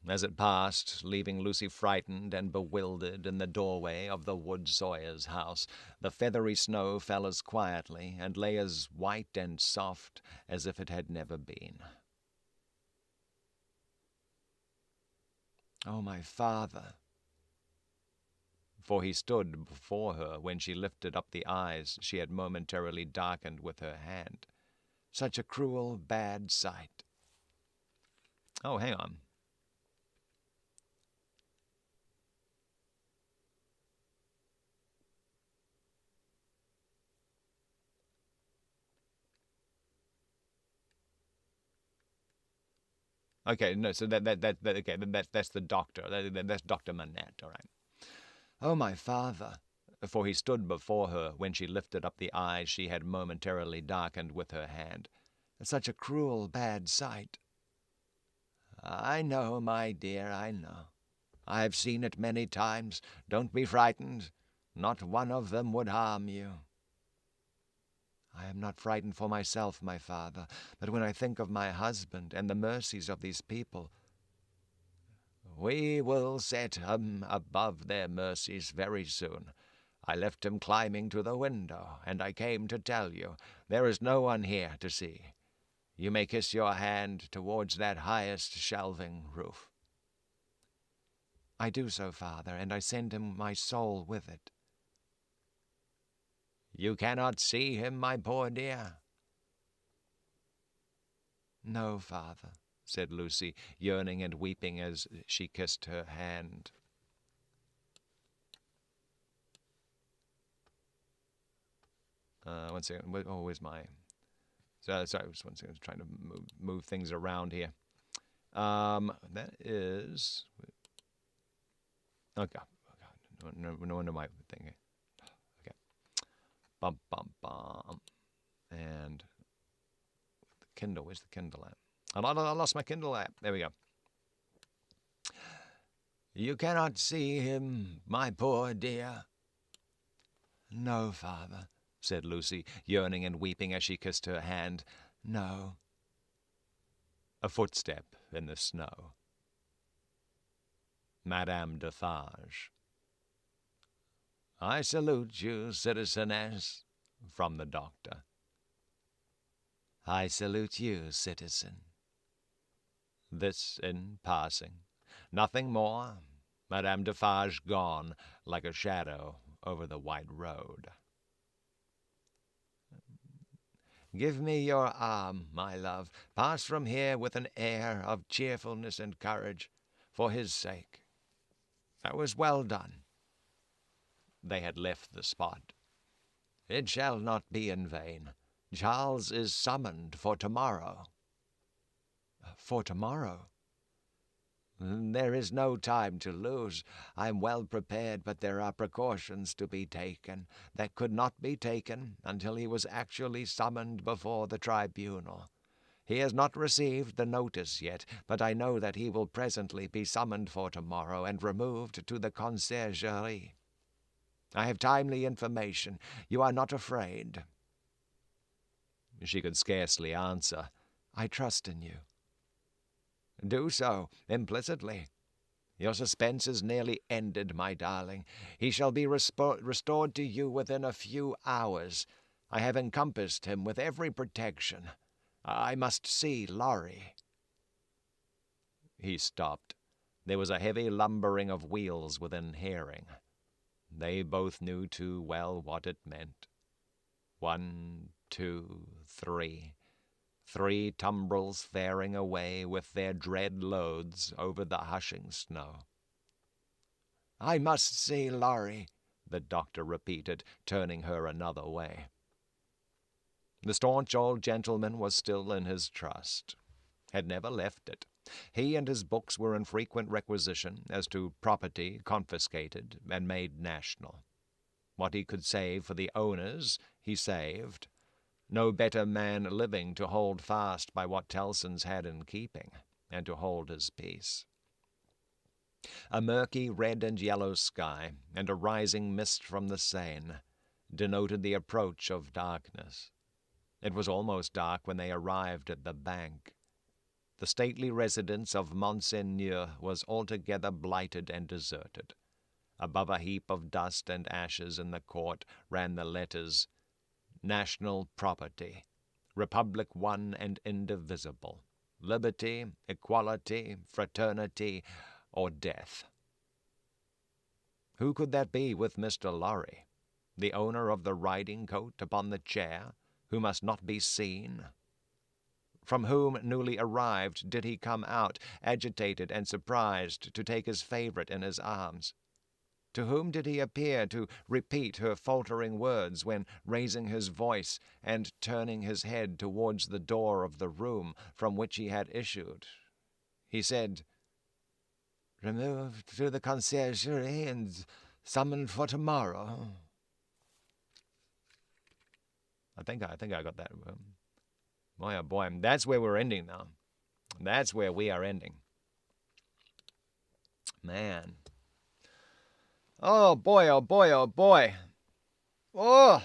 As it passed, leaving Lucie frightened and bewildered in the doorway of the wood sawyer's house, the feathery snow fell as quietly and lay as white and soft as if it had never been. "Oh, my father!" For he stood before her when she lifted up the eyes she had momentarily darkened with her hand. Such a cruel, bad sight. Oh, hang on. Okay, no, so that's the doctor. That's Dr. Manette, all right. "Oh, my father!" For he stood before her when she lifted up the eyes she had momentarily darkened with her hand. "Such a cruel, bad sight." "I know, my dear, I know. I've seen it many times. Don't be frightened. Not one of them would harm you." "I am not frightened for myself, my father, but when I think of my husband and the mercies of these people—" "We will set him above their mercies very soon. I left him climbing to the window, and I came to tell you. There is no one here to see. You may kiss your hand towards that highest shelving roof." "I do so, father, and I send him my soul with it." "You cannot see him, my poor dear?" "No, father," said Lucie, yearning and weeping as she kissed her hand. One second. Oh, where's my... sorry, just one second. I was trying to move things around here. That is... Okay. No wonder my thing. Okay. Bum, bum, bum. And the Kindle. Where's the Kindle at? I lost my Kindle app. There we go. "You cannot see him, my poor dear?" "No, father," said Lucie, yearning and weeping as she kissed her hand. "No." A footstep in the snow. Madame Defarge. "I salute you, citizeness," from the doctor. "I salute you, citizen." This in passing. Nothing more. Madame Defarge gone like a shadow over the white road. "Give me your arm, my love. Pass from here with an air of cheerfulness and courage, for his sake. That was well done." They had left the spot. "It shall not be in vain. Charles is summoned for tomorrow." "For tomorrow?" "There is no time to lose. I am well prepared, but there are precautions to be taken that could not be taken until he was actually summoned before the tribunal. He has not received the notice yet, but I know that he will presently be summoned for tomorrow and removed to the conciergerie. I have timely information. You are not afraid?" She could scarcely answer. "I trust in you." "Do so, implicitly. Your suspense is nearly ended, my darling. He shall be restored to you within a few hours. I have encompassed him with every protection. I must see Laurie." He stopped. There was a heavy lumbering of wheels within hearing. They both knew too well what it meant. 1, 2, 3. 3 tumbrils faring away with their dread loads over the hushing snow. "I must see Laurie," the doctor repeated, turning her another way. The staunch old gentleman was still in his trust, had never left it. He and his books were in frequent requisition as to property confiscated and made national. What he could save for the owners he saved. No better man living to hold fast by what Tellson's had in keeping, and to hold his peace. A murky red and yellow sky and a rising mist from the Seine denoted the approach of darkness. It was almost dark when they arrived at the bank. The stately residence of Monseigneur was altogether blighted and deserted. Above a heap of dust and ashes in the court ran the letters, "National property, Republic one and indivisible, liberty, equality, fraternity, or death." Who could that be with Mr. Lorry, the owner of the riding-coat upon the chair, who must not be seen? From whom, newly arrived, did he come out, agitated and surprised, to take his favorite in his arms? To whom did he appear to repeat her faltering words when, raising his voice and turning his head towards the door of the room from which he had issued, he said, "Removed to the conciergerie and summoned for tomorrow"? I think I got that. Boy, oh boy, that's where we're ending now. That's where we are ending. Man. Oh boy, oh boy, oh boy. Oh!